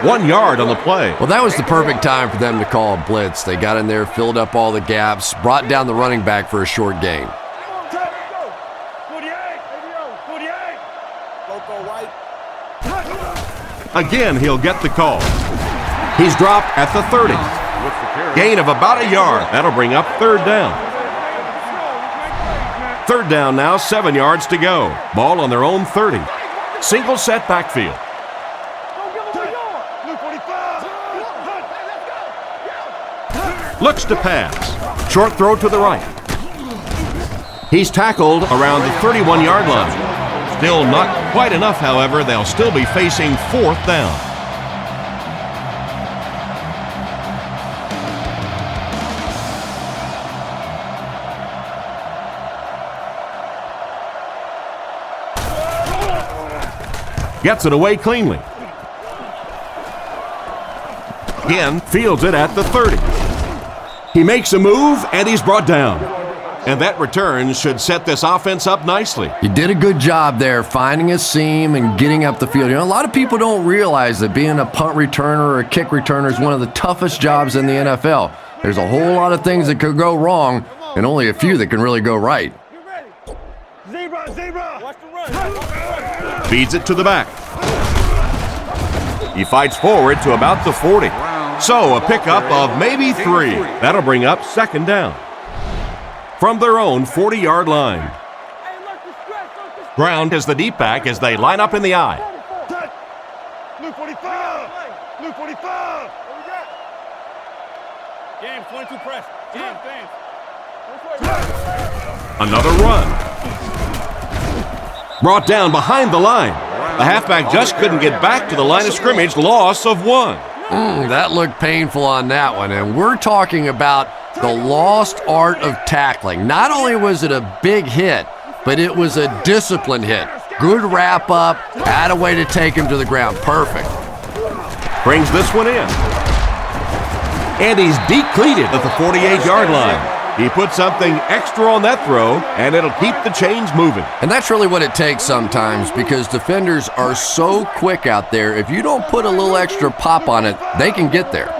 1 yard on the play. Well, that was the perfect time for them to call a blitz. They got in there, filled up all the gaps, brought down the running back for a short gain. Again, he'll get the call. He's dropped at the 30. Gain of about a yard. That'll bring up third down. Third down now, 7 yards to go. Ball on their own 30. Single set backfield. Looks to pass. Short throw to the right. He's tackled around the 31-yard line. Still not quite enough, however. They'll still be facing fourth down. Gets it away cleanly. Again, fields it at the 30. He makes a move, and he's brought down. And that return should set this offense up nicely. He did a good job there, finding a seam and getting up the field. You know, a lot of people don't realize that being a punt returner or a kick returner is one of the toughest jobs in the NFL. There's a whole lot of things that could go wrong, and only a few that can really go right. Feeds it to the back. He fights forward to about the 40. So a pickup of maybe 3. That'll bring up second down. From their own 40-yard line. Ground is the deep back as they line up in the eye. Luke 45. Luke 45. James, 22 press. James. Another run. Brought down behind the line. The halfback just couldn't get back to the line of scrimmage. Loss of 1. That looked painful on that one. And we're talking about the lost art of tackling. Not only was it a big hit, but it was a disciplined hit. Good wrap up, had a way to take him to the ground. Perfect. Brings this one in. And he's decleated at the 48-yard line. He put something extra on that throw, and it'll keep the chains moving. And that's really what it takes sometimes, because defenders are so quick out there. If you don't put a little extra pop on it, they can get there.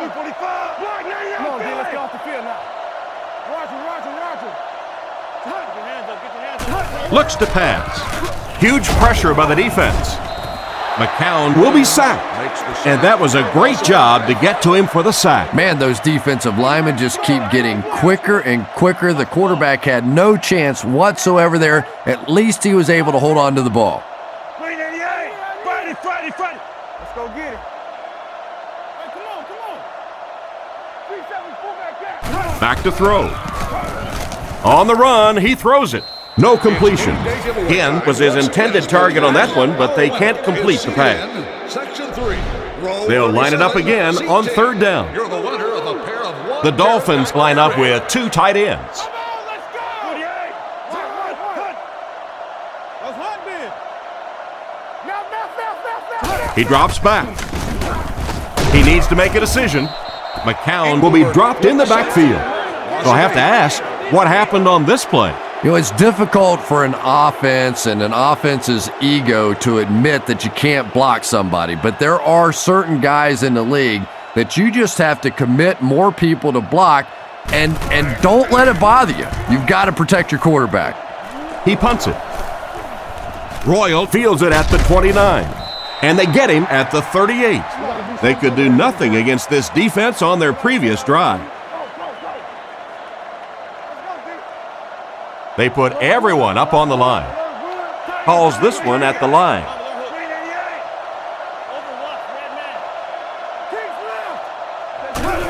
Looks to pass. Huge pressure by the defense. McCown will be sacked. And that was a great job to get to him for the sack. Man, those defensive linemen just keep getting quicker and quicker. The quarterback had no chance whatsoever there. At least he was able to hold on to the ball. 388. Friday. Let's go get it. Hey, come on. 3-7, fullback. Back to throw. On the run, he throws it. No completion. Ken was his intended target on that one, but they can't complete the pass. They'll line it up again on third down. The Dolphins line up with 2 tight ends. He drops back. He needs to make a decision. McCown will be dropped in the backfield. So I have to ask, what happened on this play? You know, it's difficult for an offense and an offense's ego to admit that you can't block somebody, but there are certain guys in the league that you just have to commit more people to block, and don't let it bother you. You've got to protect your quarterback. He punts it. Royal fields it at the 29, and they get him at the 38. They could do nothing against this defense on their previous drive. They put everyone up on the line. Calls this one at the line.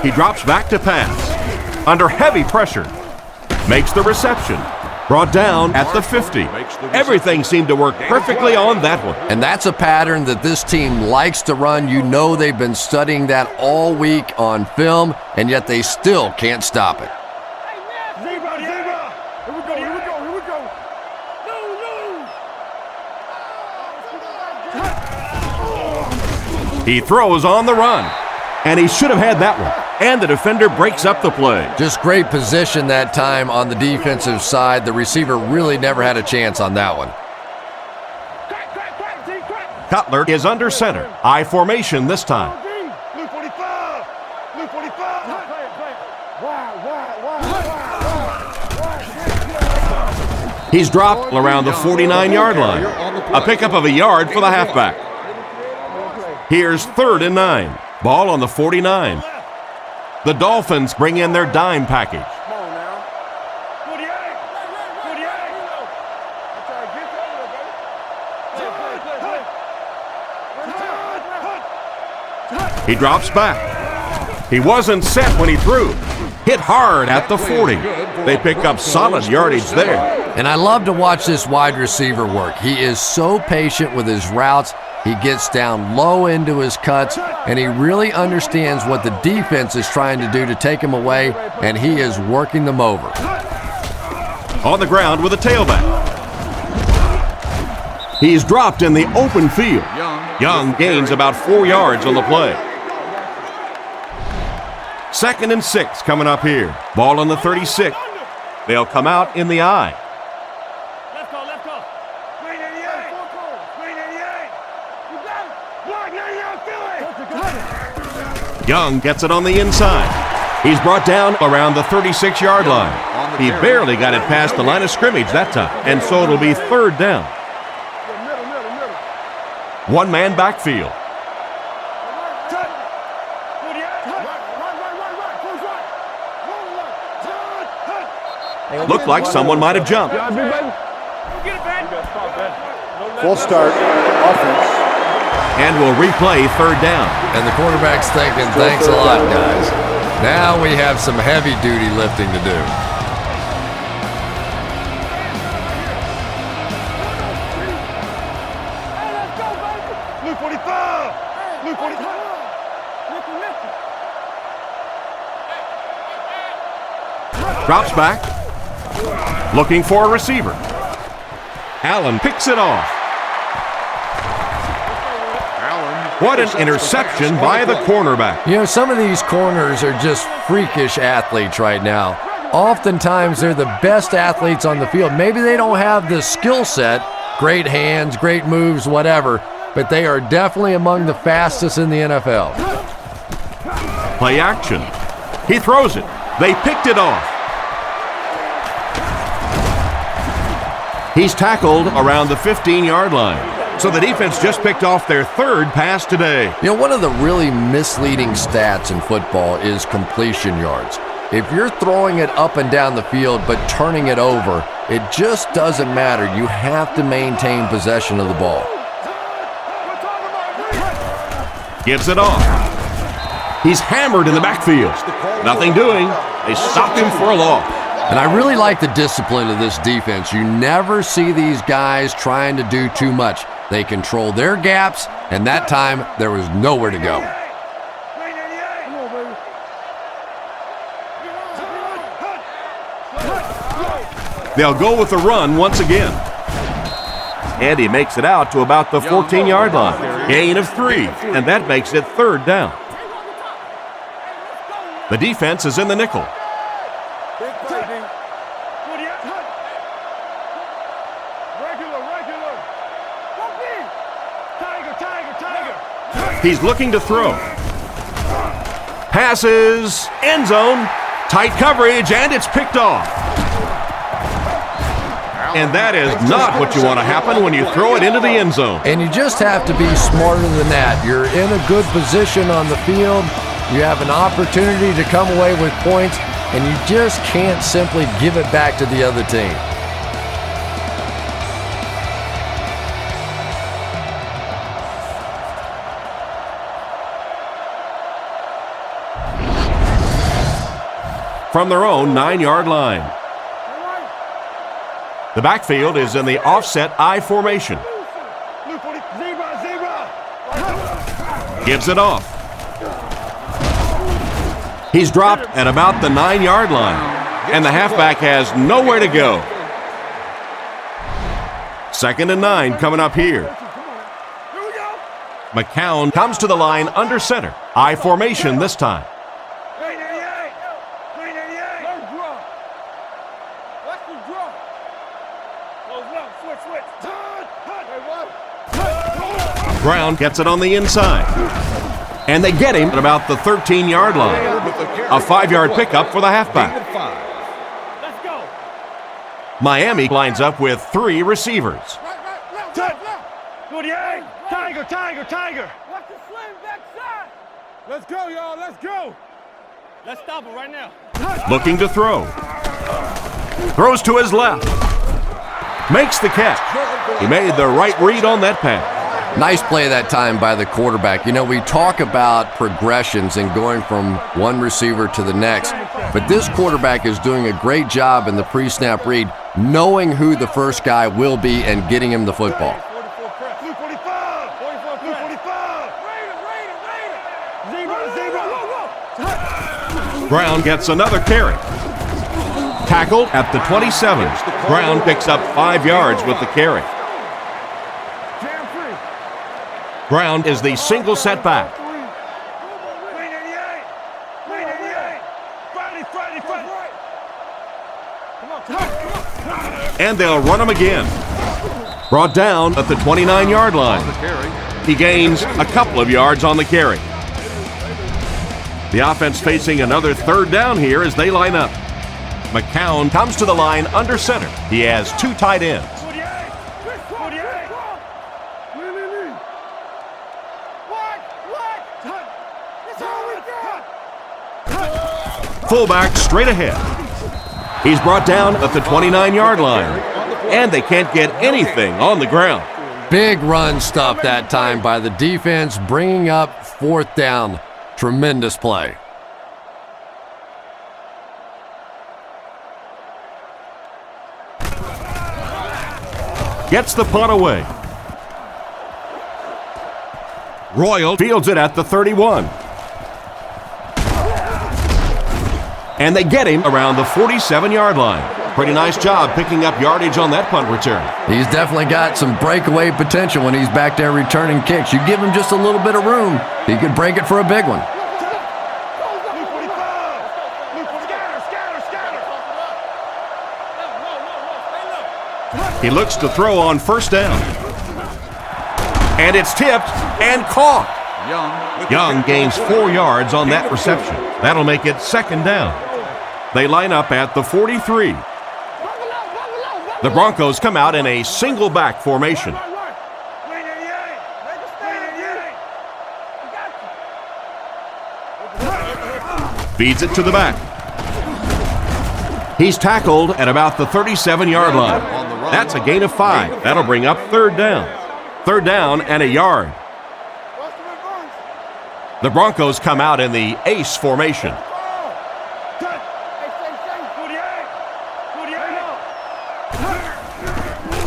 He drops back to pass. Under heavy pressure. Makes the reception. Brought down at the 50. Everything seemed to work perfectly on that one. And that's a pattern that this team likes to run. You know they've been studying that all week on film, and yet they still can't stop it. Zebra, zebra. Here we go, here we go, here we go. No, no. He throws on the run. And he should have had that one. And the defender breaks up the play. Just great position that time on the defensive side. The receiver really never had a chance on that one. Cutler is under center. I formation this time. Blue 45. Blue 45. He's dropped around the 49-yard line. A pickup of a yard for the halfback. Here's 3rd and 9. Ball on the 49. The Dolphins bring in their dime package. Come on now. 48. 48. He drops back. He wasn't set when he threw. Hit hard at the 40. They pick up solid yardage there. And I love to watch this wide receiver work. He is so patient with his routes. He gets down low into his cuts, and he really understands what the defense is trying to do to take him away, and he is working them over. On the ground with a tailback. He's dropped in the open field. Young gains about 4 yards on the play. 2nd and 6 coming up here. Ball on the 36. They'll come out in the I. Left call. Green 88. Green 88. You got it. Block 99, Philly. Young gets it on the inside. He's brought down around the 36-yard line. He barely got it past the line of scrimmage that time, and so it'll be 3rd down. Middle. One-man backfield. Looked like someone might have jumped. Full start, offense. And we'll replay 3rd down. And the quarterback's thinking, thanks a lot, guys. Now we have some heavy-duty lifting to do. Blue 45. Blue 45. Drops back. Looking for a receiver. Allen picks it off. What an interception by the cornerback. You know, some of these corners are just freakish athletes right now. Oftentimes, they're the best athletes on the field. Maybe they don't have the skill set, great hands, great moves, whatever, but they are definitely among the fastest in the NFL. Play action. He throws it. They picked it off. He's tackled around the 15-yard line. So the defense just picked off their 3rd pass today. You know, one of the really misleading stats in football is completion yards. If you're throwing it up and down the field but turning it over, it just doesn't matter. You have to maintain possession of the ball. Gives it off. He's hammered in the backfield. Nothing doing. They stopped him for a loss. And I really like the discipline of this defense. You never see these guys trying to do too much. They control their gaps, and that time there was nowhere to go. They'll go with the run once again. And he makes it out to about the 14-yard line. Gain of 3, and that makes it 3rd down. The defense is in the nickel. He's looking to throw. Passes, end zone, tight coverage, and it's picked off. And that is not what you want to happen when you throw it into the end zone. And you just have to be smarter than that. You're in a good position on the field. You have an opportunity to come away with points, and you just can't simply give it back to the other team. from their own 9-yard line. The backfield is in the offset I formation. Gives it off. He's dropped at about the 9-yard line, and the halfback has nowhere to go. 2nd and 9 coming up here. McCown comes to the line under center. I formation this time. Brown gets it on the inside. And they get him at about the 13-yard line. A 5-yard pickup for the halfback. Let's go. Miami lines up with 3 receivers. Tiger, tiger, tiger. Watch the sling backside. Let's go, y'all. Let's go. Let's stop him right now. Looking to throw. Throws to his left. Makes the catch. He made the right read on that pass. Nice play that time by the quarterback. You know, we talk about progressions and going from one receiver to the next, but this quarterback is doing a great job in the pre-snap read, knowing who the first guy will be and getting him the football. Brown gets another carry. Tackled at the 27. Brown picks up 5 yards with the carry. Brown is the single setback. And they'll run him again. Brought down at the 29-yard line. He gains a couple of yards on the carry. The offense facing another 3rd down here as they line up. McCown comes to the line under center. He has 2 tight ends. Fullback straight ahead. He's brought down at the 29-yard line. And they can't get anything on the ground. Big run stuff that time by the defense, bringing up 4th down. Tremendous play. Gets the punt away. Royal fields it at the 31. And they get him around the 47-yard line. Pretty nice job picking up yardage on that punt return. He's definitely got some breakaway potential when he's back there returning kicks. You give him just a little bit of room, he could break it for a big one. He looks to throw on 1st down. And it's tipped and caught. Young gains 4 yards on that reception. That'll make it 2nd down. They line up at the 43. The Broncos come out in a single back formation. Feeds it to the back. He's tackled at about the 37-yard line. That's a gain of 5. That'll bring up 3rd down. 3rd down and a yard. The Broncos come out in the ace formation.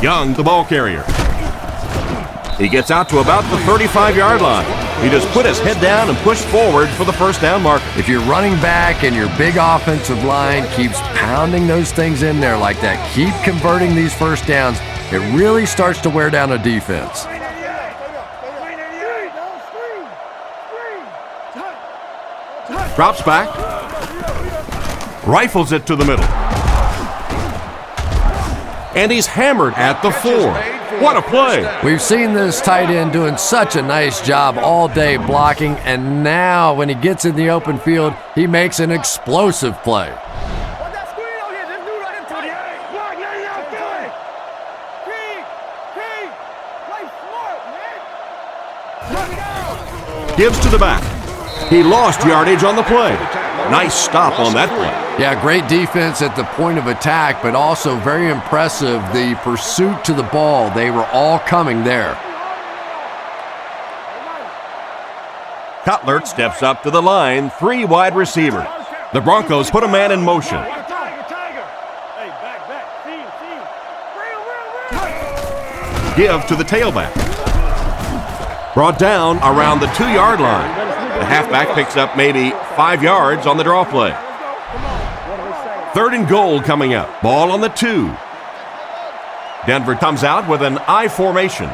Young, the ball carrier. He gets out to about the 35-yard line. He just put his head down and pushed forward for the 1st down marker. If you're running back and your big offensive line keeps pounding those things in there like that, keep converting these 1st downs, it really starts to wear down a defense. Drops back. Rifles it to the middle. And he's hammered at the 4. What a play. We've seen this tight end doing such a nice job all day blocking, and now when he gets in the open field, he makes an explosive play. Gives to the back. He lost yardage on the play. Nice stop on that play. Yeah, great defense at the point of attack, but also very impressive the pursuit to the ball. They were all coming there. Cutler steps up to the line, 3 wide receivers. The Broncos put a man in motion. Hey, back. See. Give to the tailback. Brought down around the 2-yard line. The halfback picks up maybe 5 yards on the draw play. 3rd and goal coming up. Ball on the 2. Denver comes out with an I formation.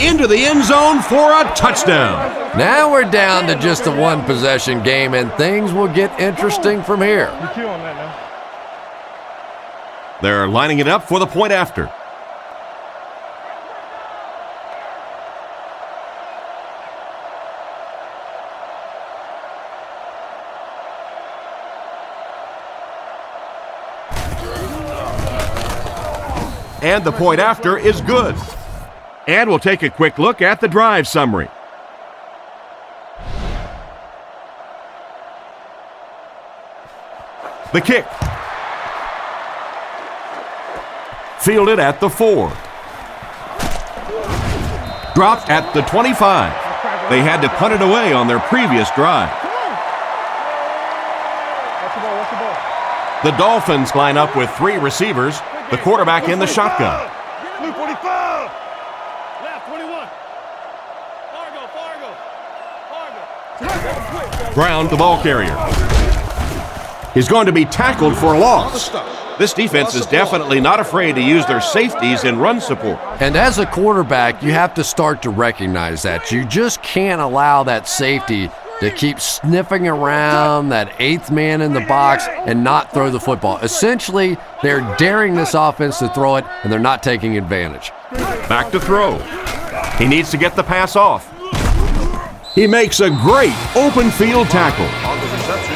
Into the end zone for a touchdown. Now we're down to just a one-possession game, and things will get interesting from here. They're lining it up for the point after. And the point after is good. And we'll take a quick look at the drive summary. The kick. Fielded at the 4. Dropped at the 25. They had to punt it away on their previous drive. The Dolphins line up with 3 receivers, the quarterback in the shotgun. Blue 45. Left 21. Fargo. Brown, the ball carrier. He's going to be tackled for a loss. This defense is definitely not afraid to use their safeties in run support. And as a quarterback, you have to start to recognize that. You just can't allow that safety to keep sniffing around that 8th man in the box and not throw the football. Essentially, they're daring this offense to throw it, and they're not taking advantage. Back to throw. He needs to get the pass off. He makes a great open field tackle.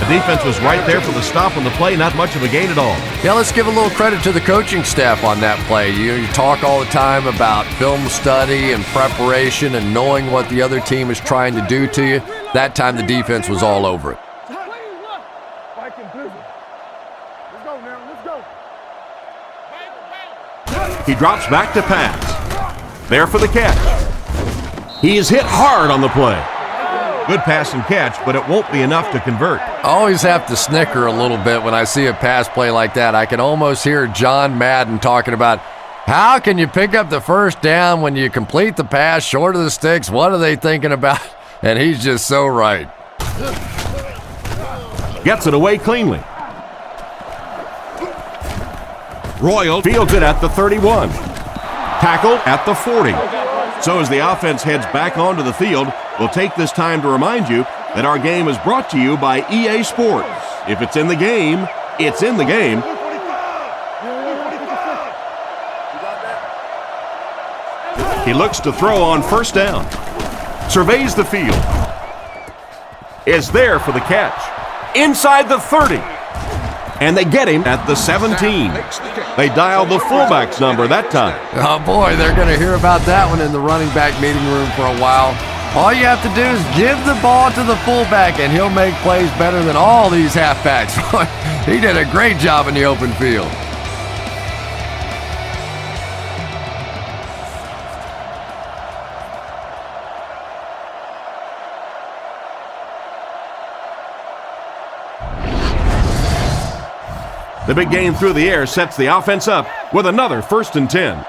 The defense was right there for the stop on the play, not much of a gain at all. Yeah, let's give a little credit to the coaching staff on that play. You talk all the time about film study and preparation and knowing what the other team is trying to do to you. That time the defense was all over it. He drops back to pass. There for the catch. He is hit hard on the play. Good pass and catch, but it won't be enough to convert. I always have to snicker a little bit when I see a pass play like that. I can almost hear John Madden talking about how can you pick up the first down when you complete the pass short of the sticks? What are they thinking about? And he's just so right. Gets it away cleanly. Royal fields it at the 31. Tackled at the 40. So as the offense heads back onto the field, we'll take this time to remind you that our game is brought to you by EA Sports. If it's in the game, it's in the game. He looks to throw on first down. Surveys the field. Is there for the catch. Inside the 30. And they get him at the 17. They dial the fullback's number that time. Oh boy, they're going to hear about that one in the running back meeting room for a while. All you have to do is give the ball to the fullback and he'll make plays better than all these halfbacks. He did a great job in the open field. The big gain through the air sets the offense up with another 1st and 10.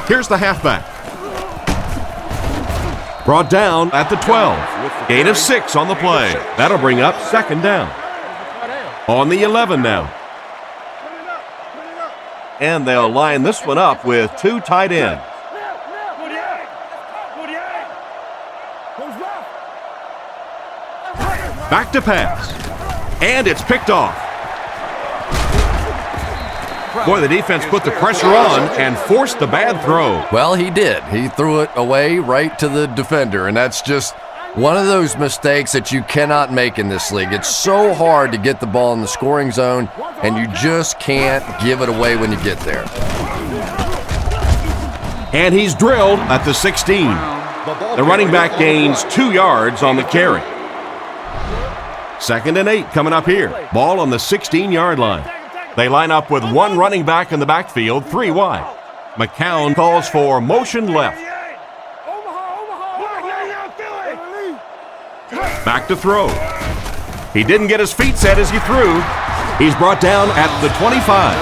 Here's the halfback. Brought down at the 12. Gain of 6 on the play. That'll bring up 2nd down. On the 11 now. And they'll line this one up with 2 tight ends. Back to pass. And it's picked off. Boy, the defense put the pressure on and forced the bad throw. Well, he did. He threw it away right to the defender, and that's just one of those mistakes that you cannot make in this league. It's so hard to get the ball in the scoring zone, and you just can't give it away when you get there. And he's drilled at the 16. The running back gains 2 yards on the carry. 2nd and 8 coming up here. Ball on the 16-yard line. They line up with one running back in the backfield, 3 wide. McCown calls for motion left. Back to throw. He didn't get his feet set as he threw. He's brought down at the 25.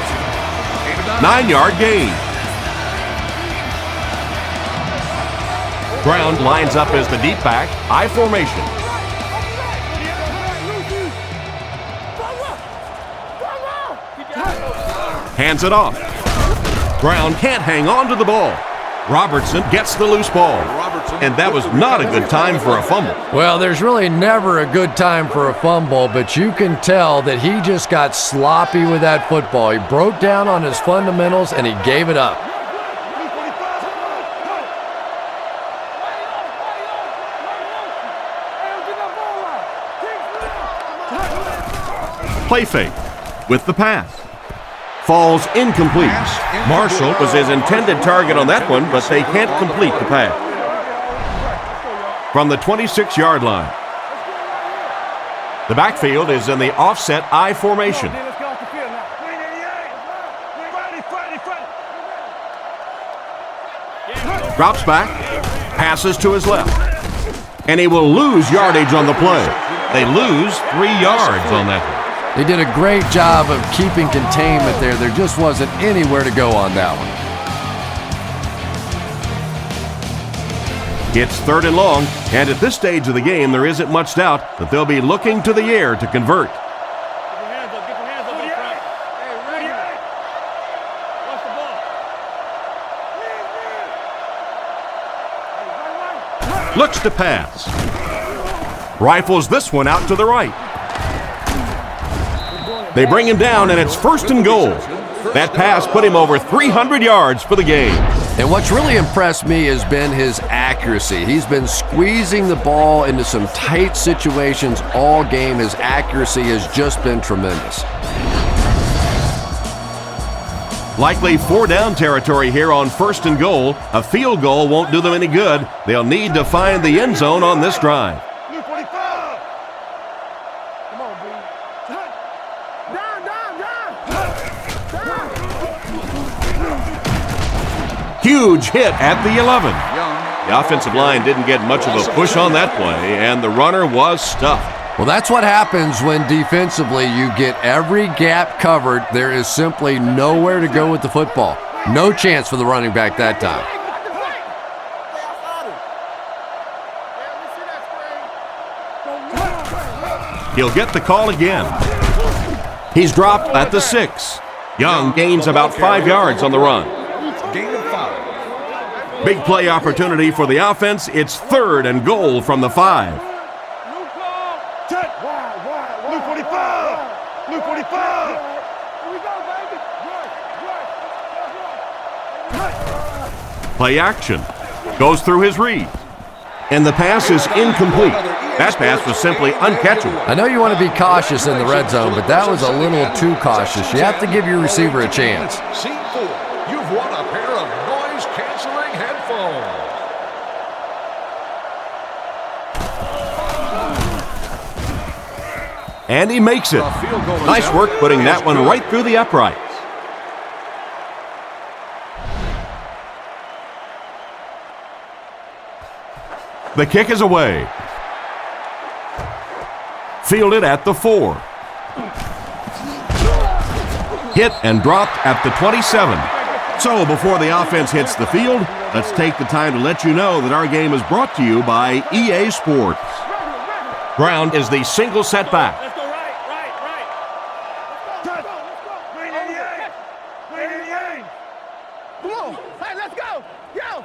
9-yard gain. Brown lines up as the deep back, I formation. Hands it off. Brown can't hang on to the ball. Robertson gets the loose ball. And that was not a good time for a fumble. Well, there's really never a good time for a fumble, but you can tell that he just got sloppy with that football. He broke down on his fundamentals and he gave it up. Play fake with the pass. Falls incomplete. Marshall was his intended target on that one, but they can't complete the pass. From the 26-yard line. The backfield is in the offset I formation. Drops back, passes to his left. And he will lose yardage on the play. They lose 3 yards on that one. They did a great job of keeping containment there. There just wasn't anywhere to go on that one. It's 3rd and long, and at this stage of the game, there isn't much doubt that they'll be looking to the air to convert. Looks to pass. Rifles this one out to the right. They bring him down, and it's 1st and goal. That pass put him over 300 yards for the game. And what's really impressed me has been his accuracy. He's been squeezing the ball into some tight situations all game. His accuracy has just been tremendous. Likely 4-down territory here on 1st and goal. A field goal won't do them any good. They'll need to find the end zone on this drive. Huge hit at the 11. The offensive line didn't get much of a push on that play, and the runner was stuffed. Well, that's what happens when defensively you get every gap covered. There is simply nowhere to go with the football. No chance for the running back that time. He'll get the call again. He's dropped at the 6. Young gains about 5 yards on the run. Big play opportunity for the offense. It's 3rd and goal from the 5. Play action. Goes through his read. And the pass is incomplete. That pass was simply uncatchable. I know you want to be cautious in the red zone, but that was a little too cautious. You have to give your receiver a chance. Seat 4, you've won a pair of noise-canceling headphones. And he makes it. Nice work putting that one right through the uprights. The kick is away. Fielded at the 4. Hit and dropped at the 27. So before the offense hits the field, let's take the time to let you know that our game is brought to you by EA Sports. Brown is the single setback. Let's go right. Come on. Hey, let's go. Yo.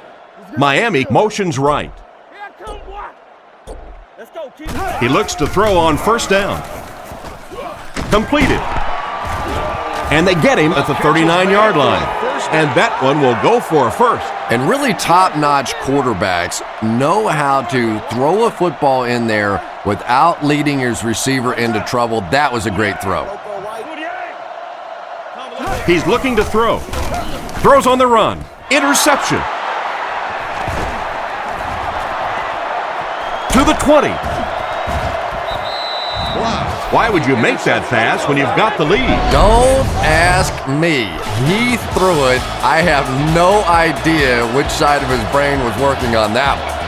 Miami motions right. Let's go. Keep He looks to throw on 1st down. Completed. And they get him at the 39-yard line. And that one will go for a 1st. And really top-notch quarterbacks know how to throw a football in there without leading his receiver into trouble. That was a great throw. He's looking to throw. Throws on the run. Interception. To the 20. Wow. Why would you make that pass when you've got the lead? Don't ask me. He threw it. I have no idea which side of his brain was working on that one.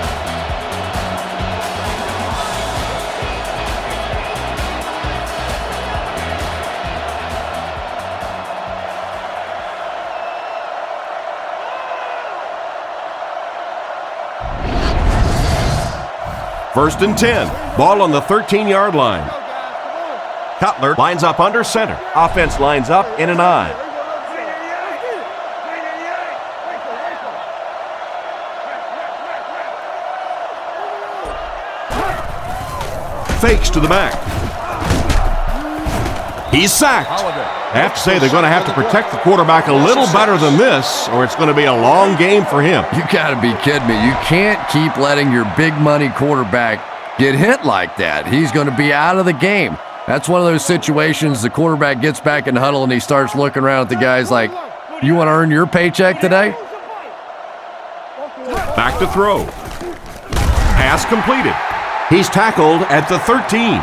First and 10. Ball on the 13-yard line. Cutler lines up under center. Offense lines up in an I. Fakes to the back. He's sacked. I have to say they're going to have to protect the quarterback a little better than this, or it's going to be a long game for him. You got to be kidding me. You can't keep letting your big money quarterback get hit like that. He's going to be out of the game. That's one of those situations the quarterback gets back in the huddle and he starts looking around at the guys like, you want to earn your paycheck today? Back to throw. Pass completed. He's tackled at the 13.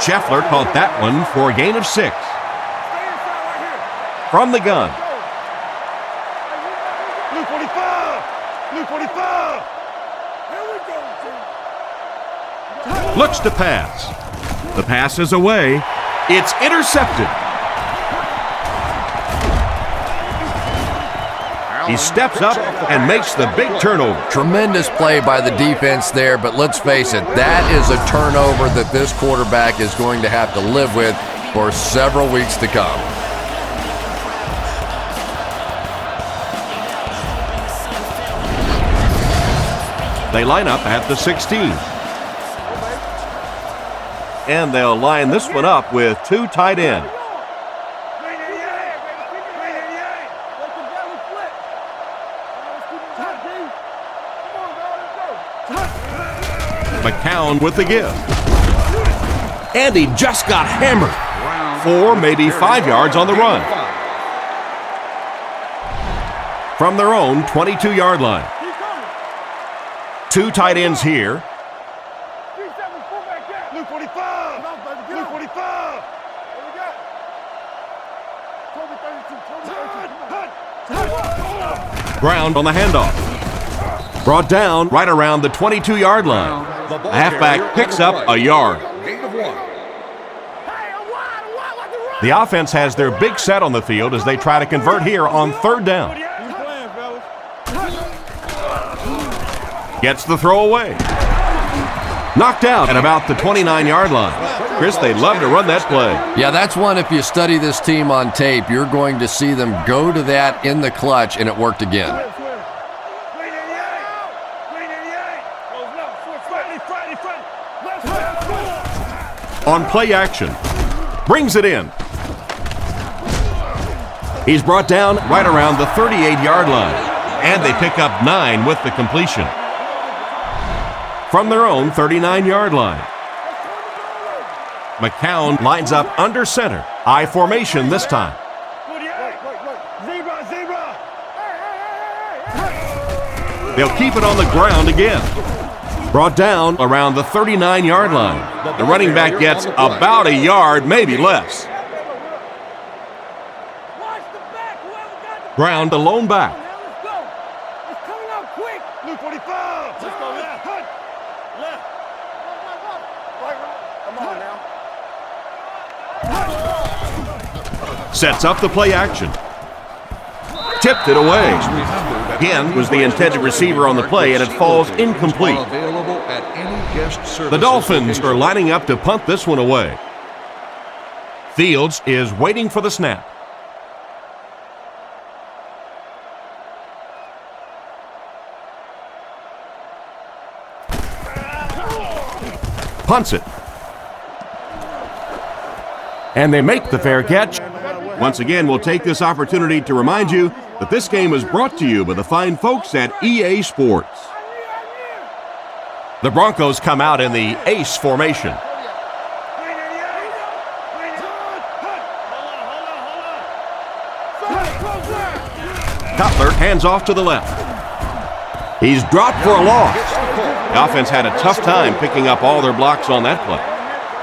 Scheffler caught that one for a gain of 6. From the gun. Blue 45! Blue 45! Here we go, Looks to pass. The pass is away. It's intercepted. He steps up and makes the big turnover. Tremendous play by the defense there, but let's face it, that is a turnover that this quarterback is going to have to live with for several weeks to come. They line up at the 16. And they'll line this one up with 2 tight ends. McCown with the give. And he just got hammered. 4, maybe 5 yards on the run. From their own 22-yard line. 2 tight ends here. Blue 45! Blue 45! Ground on the handoff. Brought down right around the 22-yard line. The halfback picks up a yard. The offense has their big set on the field as they try to convert here on 3rd down. Gets the throw away. Knocked out at about the 29-yard line. Chris, they'd love to run that play. Yeah, that's one, if you study this team on tape, you're going to see them go to that in the clutch, and it worked again. On play action. Brings it in. He's brought down right around the 38-yard line. And they pick up 9 with the completion. From their own 39-yard line. McCown lines up under center. I formation this time. They'll keep it on the ground again. Brought down around the 39-yard line. The running back gets about a yard, maybe less. Ground alone back. Blue 45! Let's go left! Left! Come on now. Sets up the play action. Tipped it away. Again was the intended receiver on the play, and it falls incomplete. The Dolphins are lining up to punt this one away. Fields is waiting for the snap. Punts it. And they make the fair catch. Once again, we'll take this opportunity to remind you that this game is brought to you by the fine folks at EA Sports. The Broncos come out in the ace formation. Cutler hands off to the left. He's dropped for a loss. The offense had a tough time picking up all their blocks on that play.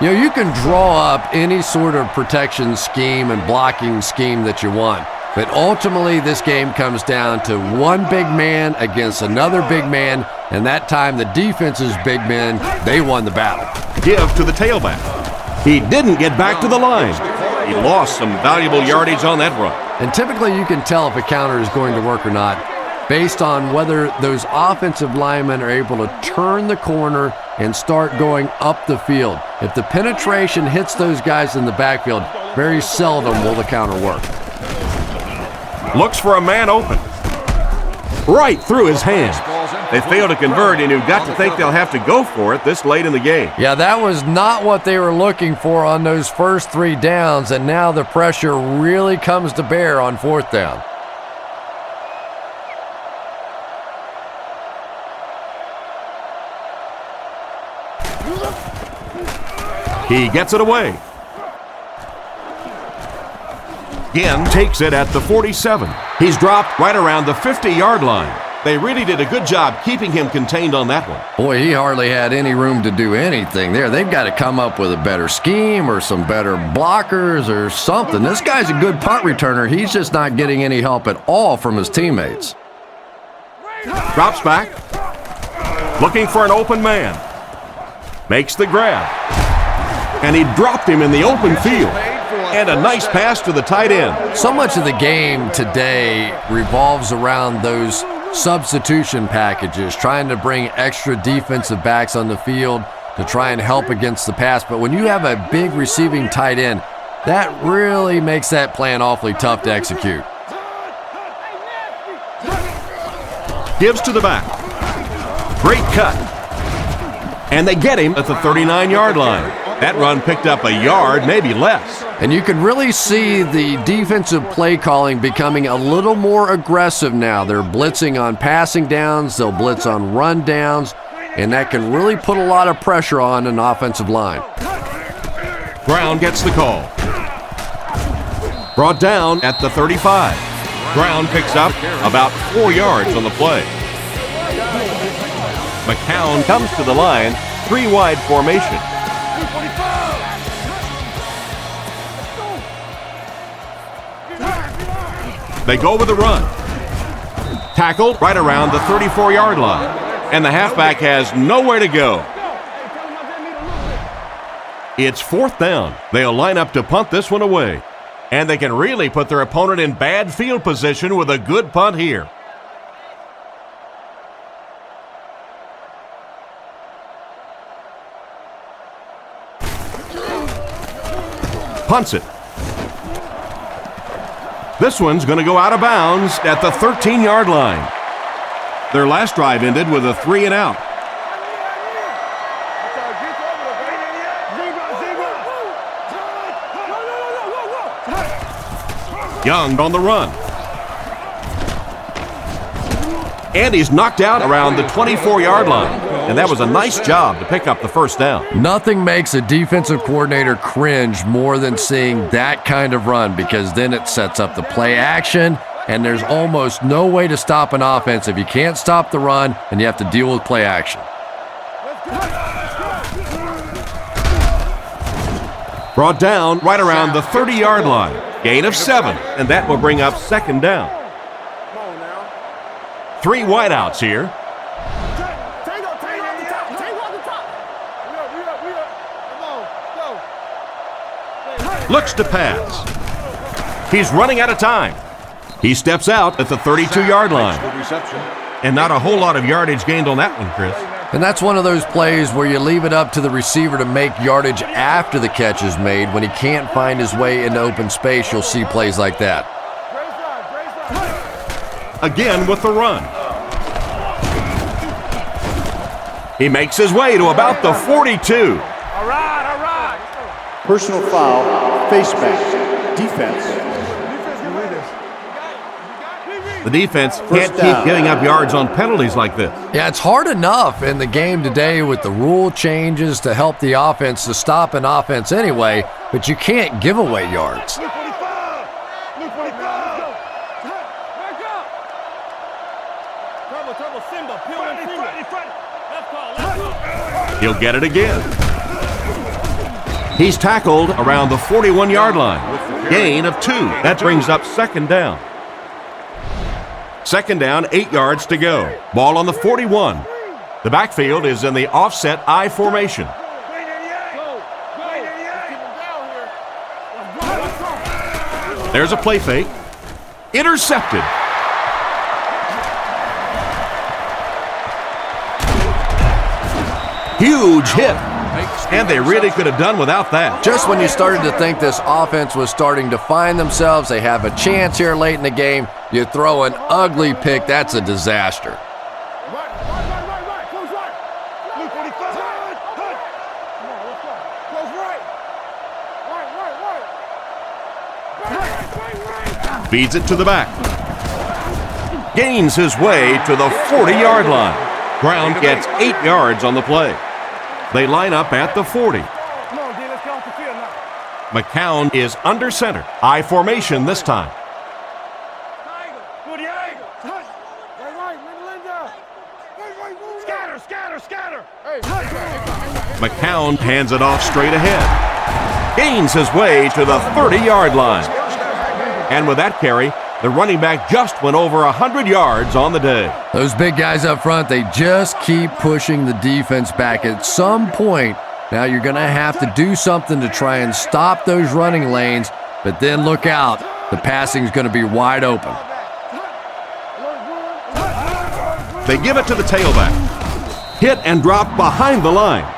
You know, you can draw up any sort of protection scheme and blocking scheme that you want, but ultimately this game comes down to one big man against another big man, and that time the defense's big men, they won the battle. Give to the tailback. He didn't get back to the line. He lost some valuable yardage on that run. And typically you can tell if a counter is going to work or not based on whether those offensive linemen are able to turn the corner and start going up the field. If the penetration hits those guys in the backfield, very seldom will the counter work. Looks for a man open. Right through his hands. They fail to convert, and you've got to think they'll have to go for it this late in the game. Yeah, that was not what they were looking for on those first 3 downs, and now the pressure really comes to bear on 4th down. He gets it away. Again, takes it at the 47. He's dropped right around the 50-yard line. They really did a good job keeping him contained on that one. Boy, he hardly had any room to do anything there. They've got to come up with a better scheme or some better blockers or something. This guy's a good punt returner. He's just not getting any help at all from his teammates. Drops back. Looking for an open man. Makes the grab. And he dropped him in the open field. And a nice pass to the tight end. So much of the game today revolves around those substitution packages, trying to bring extra defensive backs on the field to try and help against the pass. But when you have a big receiving tight end, that really makes that plan awfully tough to execute. Gives to the back. Great cut. And they get him at the 39-yard line. That run picked up a yard, maybe less. And you can really see the defensive play calling becoming a little more aggressive now. They're blitzing on passing downs, they'll blitz on run downs, and that can really put a lot of pressure on an offensive line. Brown gets the call. Brought down at the 35. Brown picks up about 4 yards on the play. McCown comes to the line, 3-wide formation. They go with a run. Tackled right around the 34-yard line. And the halfback has nowhere to go. It's 4th down. They'll line up to punt this one away. And they can really put their opponent in bad field position with a good punt here. Punts it. This one's going to go out of bounds at the 13-yard line. Their last drive ended with a 3-and-out. Young on the run. And he's knocked out around the 24-yard line. And that was a nice job to pick up the 1st down. Nothing makes a defensive coordinator cringe more than seeing that kind of run, because then it sets up the play action, and there's almost no way to stop an offense if you can't stop the run and you have to deal with play action. Brought down right around the 30-yard line. Gain of 7, and that will bring up 2nd down. 3 wideouts here. Looks to pass. He's running out of time. He steps out at the 32-yard line. And not a whole lot of yardage gained on that one, Chris. And that's one of those plays where you leave it up to the receiver to make yardage after the catch is made. When he can't find his way into open space, you'll see plays like that. Again with the run. He makes his way to about the 42. Personal foul, face mask, defense. The defense can't keep giving up yards on penalties like this. Yeah, it's hard enough in the game today with the rule changes to help the offense to stop an offense anyway, but you can't give away yards. He'll get it again. He's tackled around the 41-yard line. Gain of 2. That brings up second down. Second down, 8 yards to go. Ball on the 41. The backfield is in the offset I formation. There's a play fake. Intercepted. Huge hit. And they really could have done without that. Just when you started to think this offense was starting to find themselves, they have a chance here late in the game, you throw an ugly pick, that's a disaster. Feeds it to the back. Gains his way to the 40-yard line. Brown gets 8 yards on the play. They line up at the 40. McCown is under center. I formation this time. McCown hands it off straight ahead. Gains his way to the 30-yard line. And with that carry, the running back just went over 100 yards on the day. Those big guys up front, they just keep pushing the defense back. At some point, now you're going to have to do something to try and stop those running lanes, but then look out. The passing is going to be wide open. They give it to the tailback. Hit and drop behind the line.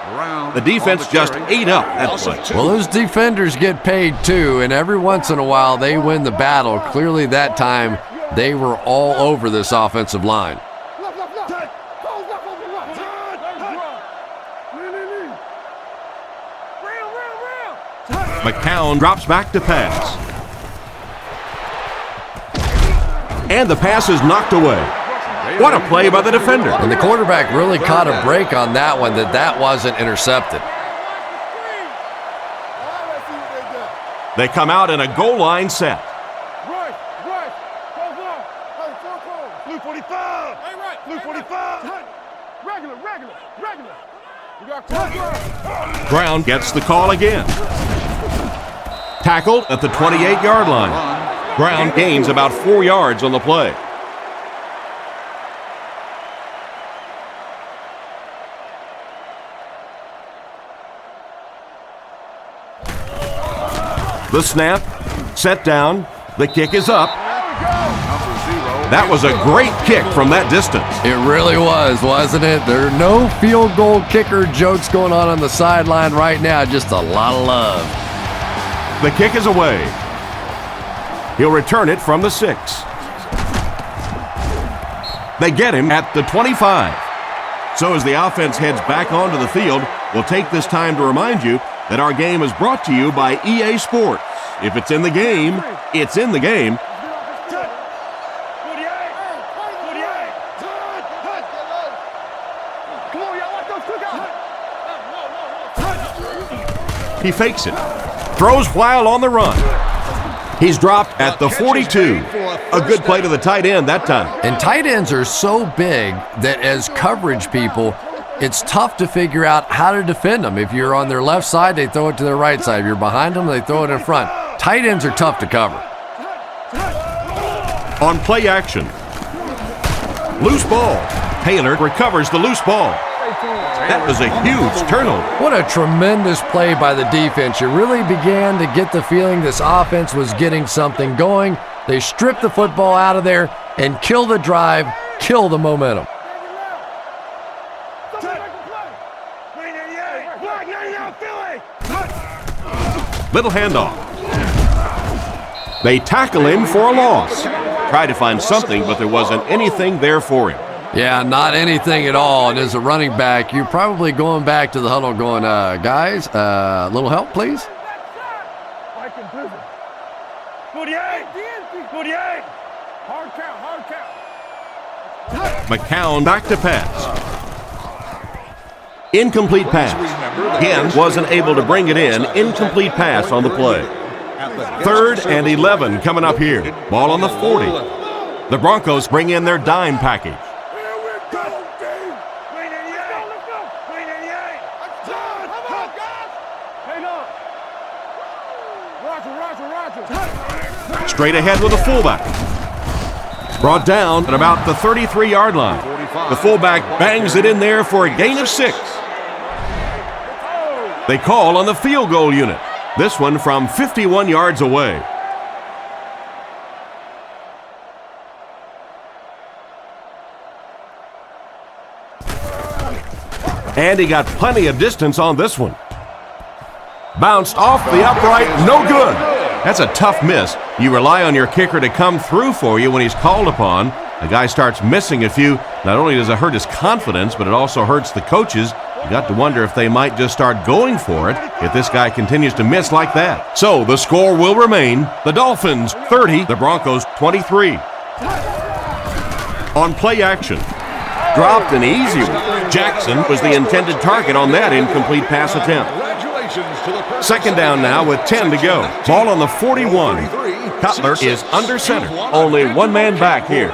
The defense just ate up that play. Well, those defenders get paid too, and every once in a while they win the battle. Clearly that time they were all over this offensive line. McCown drops back to pass. And the pass is knocked away. What a play by the defender. And the quarterback really caught a break on that one, that wasn't intercepted. They come out in a goal line set. Blue 45. Blue 45. Regular. You got Brown gets the call again. Tackled at the 28-yard line. Brown gains about 4 yards on the play. The snap, set down, the kick is up. That was a great kick from that distance. It really was, wasn't it? There are no field goal kicker jokes going on the sideline right now, just a lot of love. The kick is away. He'll return it from the 6. They get him at the 25. So as the offense heads back onto the field, we'll take this time to remind you that our game is brought to you by EA Sports. If it's in the game, it's in the game. He fakes it. Throws while on the run. He's dropped at the 42. A good play to the tight end that time. And tight ends are so big that as coverage people, it's tough to figure out how to defend them. If you're on their left side, they throw it to their right side. If you're behind them, they throw it in front. Tight ends are tough to cover. On play action. Loose ball. Taylor recovers the loose ball. That was a huge turnover. What a tremendous play by the defense. You really began to get the feeling this offense was getting something going. They stripped the football out of there and kill the drive, kill the momentum. Little handoff. They tackle him for a loss. Tried to find something, but there wasn't anything there for him. Yeah, not anything at all. And as a running back, you're probably going back to the huddle going, guys, a little help, please? 48. Hard count. McCown back to pass. Incomplete pass. Again, wasn't able to bring it in. Incomplete pass on the play. 3rd and 11 coming up here. Ball on the 40. The Broncos bring in their dime package. Straight ahead with the fullback. Brought down at about the 33-yard line. The fullback bangs it in there for a gain of 6. They call on the field goal unit. This one from 51 yards away. And he got plenty of distance on this one. Bounced off the upright, no good. That's a tough miss. You rely on your kicker to come through for you when he's called upon. The guy starts missing a few. Not only does it hurt his confidence, but it also hurts the coaches. You got to wonder if they might just start going for it if this guy continues to miss like that. So the score will remain the Dolphins 30, the Broncos 23. On play action. Dropped an easy one. Jackson was the intended target on that incomplete pass attempt. Second down now with 10 to go. Ball on the 41. Cutler is under center. Only one man back here.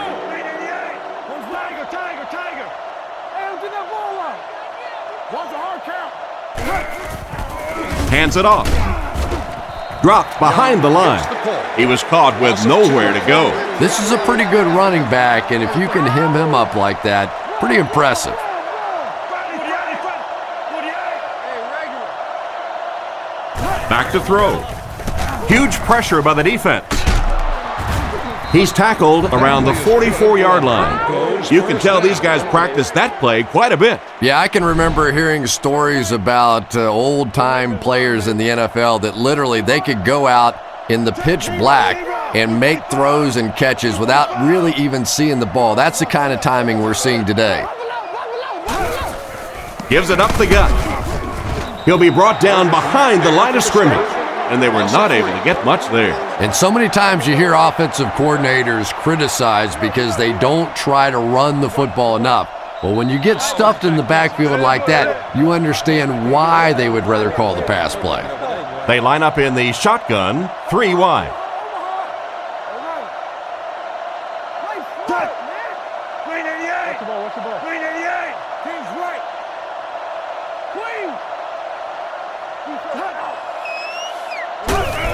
Hands it off. Dropped behind the line. He was caught with nowhere to go. This is a pretty good running back, and if you can hem him up like that, pretty impressive. Back to throw. Huge pressure by the defense. He's tackled around the 44-yard line. You can tell these guys practice that play quite a bit. Yeah, I can remember hearing stories about old-time players in the NFL that literally they could go out in the pitch black and make throws and catches without really even seeing the ball. That's the kind of timing we're seeing today. Gives it up the gut. He'll be brought down behind the line of scrimmage, and they were not able to get much there. And so many times you hear offensive coordinators criticized because they don't try to run the football enough. Well, when you get stuffed in the backfield like that, you understand why they would rather call the pass play. They line up in the shotgun, 3 wide.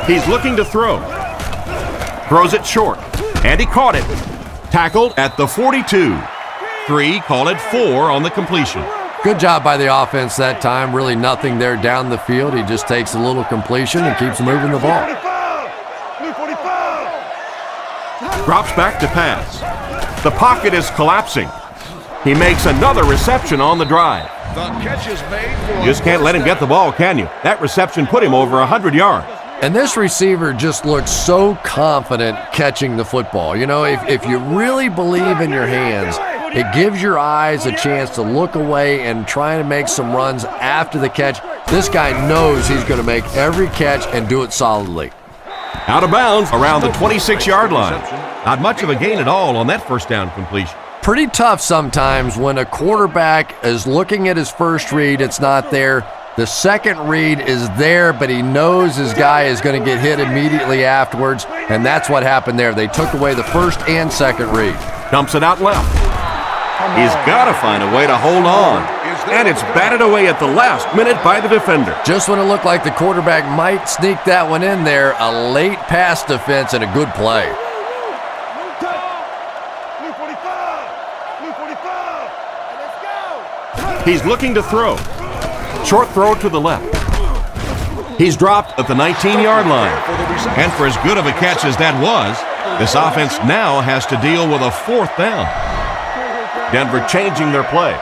He's looking to throw. Throws it short, and he caught it. Tackled at the 42. 3, call it 4 on the completion. Good job by the offense that time. Really nothing there down the field. He just takes a little completion and keeps moving the ball. Drops back to pass. The pocket is collapsing. He makes another reception on the drive. The catch is made for You just can't let him get the ball, can you? That reception put him over 100 yards. And this receiver just looks so confident catching the football. You know, if you really believe in your hands, it gives your eyes a chance to look away and try to make some runs after the catch. This guy knows he's going to make every catch and do it solidly. Out of bounds around the 26-yard line. Not much of a gain at all on that first down completion. Pretty tough sometimes when a quarterback is looking at his first read, it's not there. The second read is there, but he knows his guy is going to get hit immediately afterwards, and that's what happened there. They took away the first and second read. Dumps it out left. He's got to find a way to hold on. And it's batted away at the last minute by the defender. Just when it looked like the quarterback might sneak that one in there, a late pass defense and a good play. He's looking to throw. Short throw to the left. He's dropped at the 19-yard line. And for as good of a catch as that was, this offense now has to deal with a 4th down. Denver changing their play.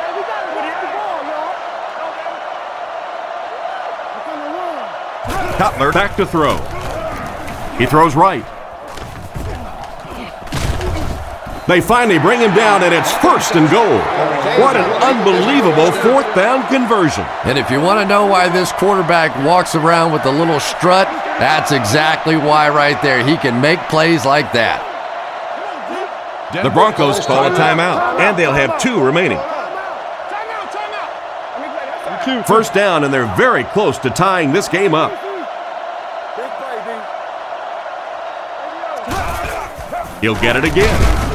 Cutler back to throw. He throws right. They finally bring him down, and it's 1st and goal. What an unbelievable 4th down conversion. And if you want to know why this quarterback walks around with a little strut, that's exactly why right there. He can make plays like that. The Broncos call a timeout, and they'll have 2 remaining. First down, and they're very close to tying this game up. He'll get it again.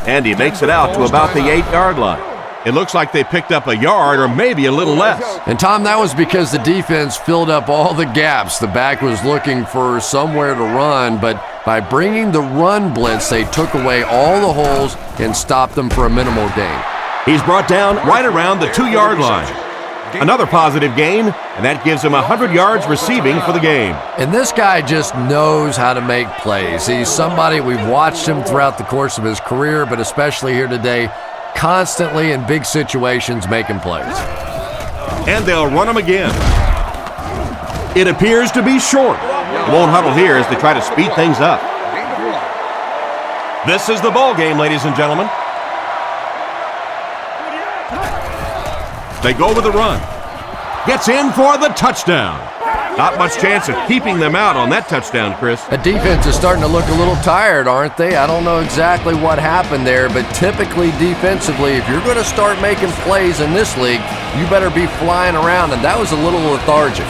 And he makes it out to about the 8-yard line. It looks like they picked up a yard or maybe a little less. And, Tom, that was because the defense filled up all the gaps. The back was looking for somewhere to run, but By bringing the run blitz, they took away all the holes and stopped them for a minimal gain. He's brought down right around the 2-yard line. Another positive gain, and that gives him 100 yards receiving for the game. And this guy just knows how to make plays. He's somebody, we've watched him throughout the course of his career, but especially here today, constantly in big situations making plays. And they'll run him again. It appears to be short. They won't huddle here as they try to speed things up. This is the ball game, ladies and gentlemen. They go with the run. Gets in for the touchdown. Not much chance of keeping them out on that touchdown, Chris. The defense is starting to look a little tired, aren't they? I don't know exactly what happened there, but typically defensively, if you're going to start making plays in this league, you better be flying around, and that was a little lethargic.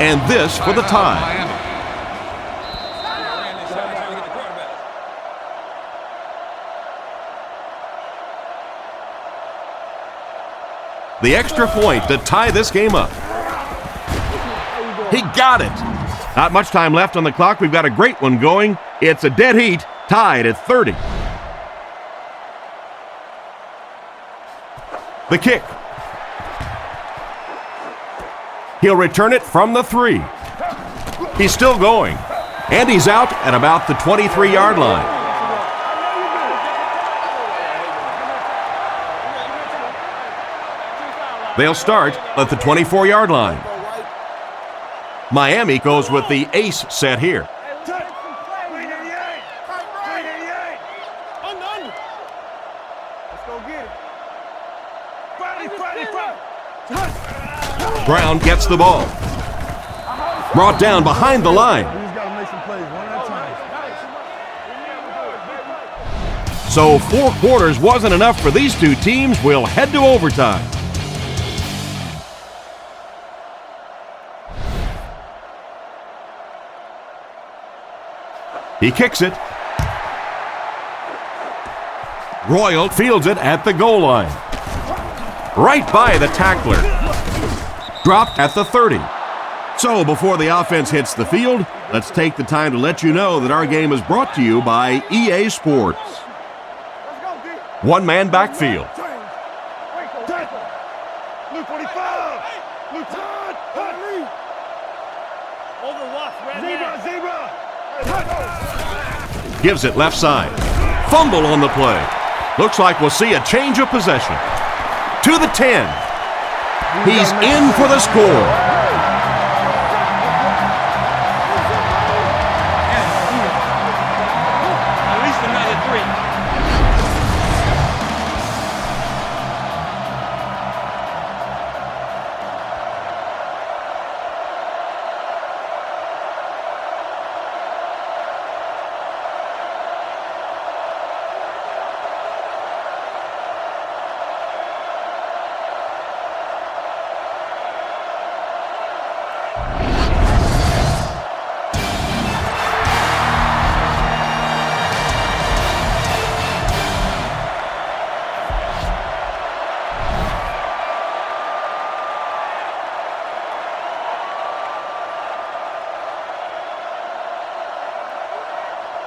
And this for the tie. The extra point to tie this game up. He got it. Not much time left on the clock. We've got a great one going. It's a dead heat, tied at 30. The kick. He'll return it from the 3. He's still going. And he's out at about the 23-yard line. They'll start at the 24-yard line. Miami goes with the ace set here. Brown gets the ball. Brought down behind the line. So 4 quarters wasn't enough for these two teams. We'll head to overtime. He kicks it. Royal fields it at the goal line. Right by the tackler. Dropped at the 30. So before the offense hits the field, let's take the time to let you know that our game is brought to you by EA Sports. One-man backfield. Gives it left side. Fumble on the play. Looks like we'll see a change of possession. To the 10. He's in for the score.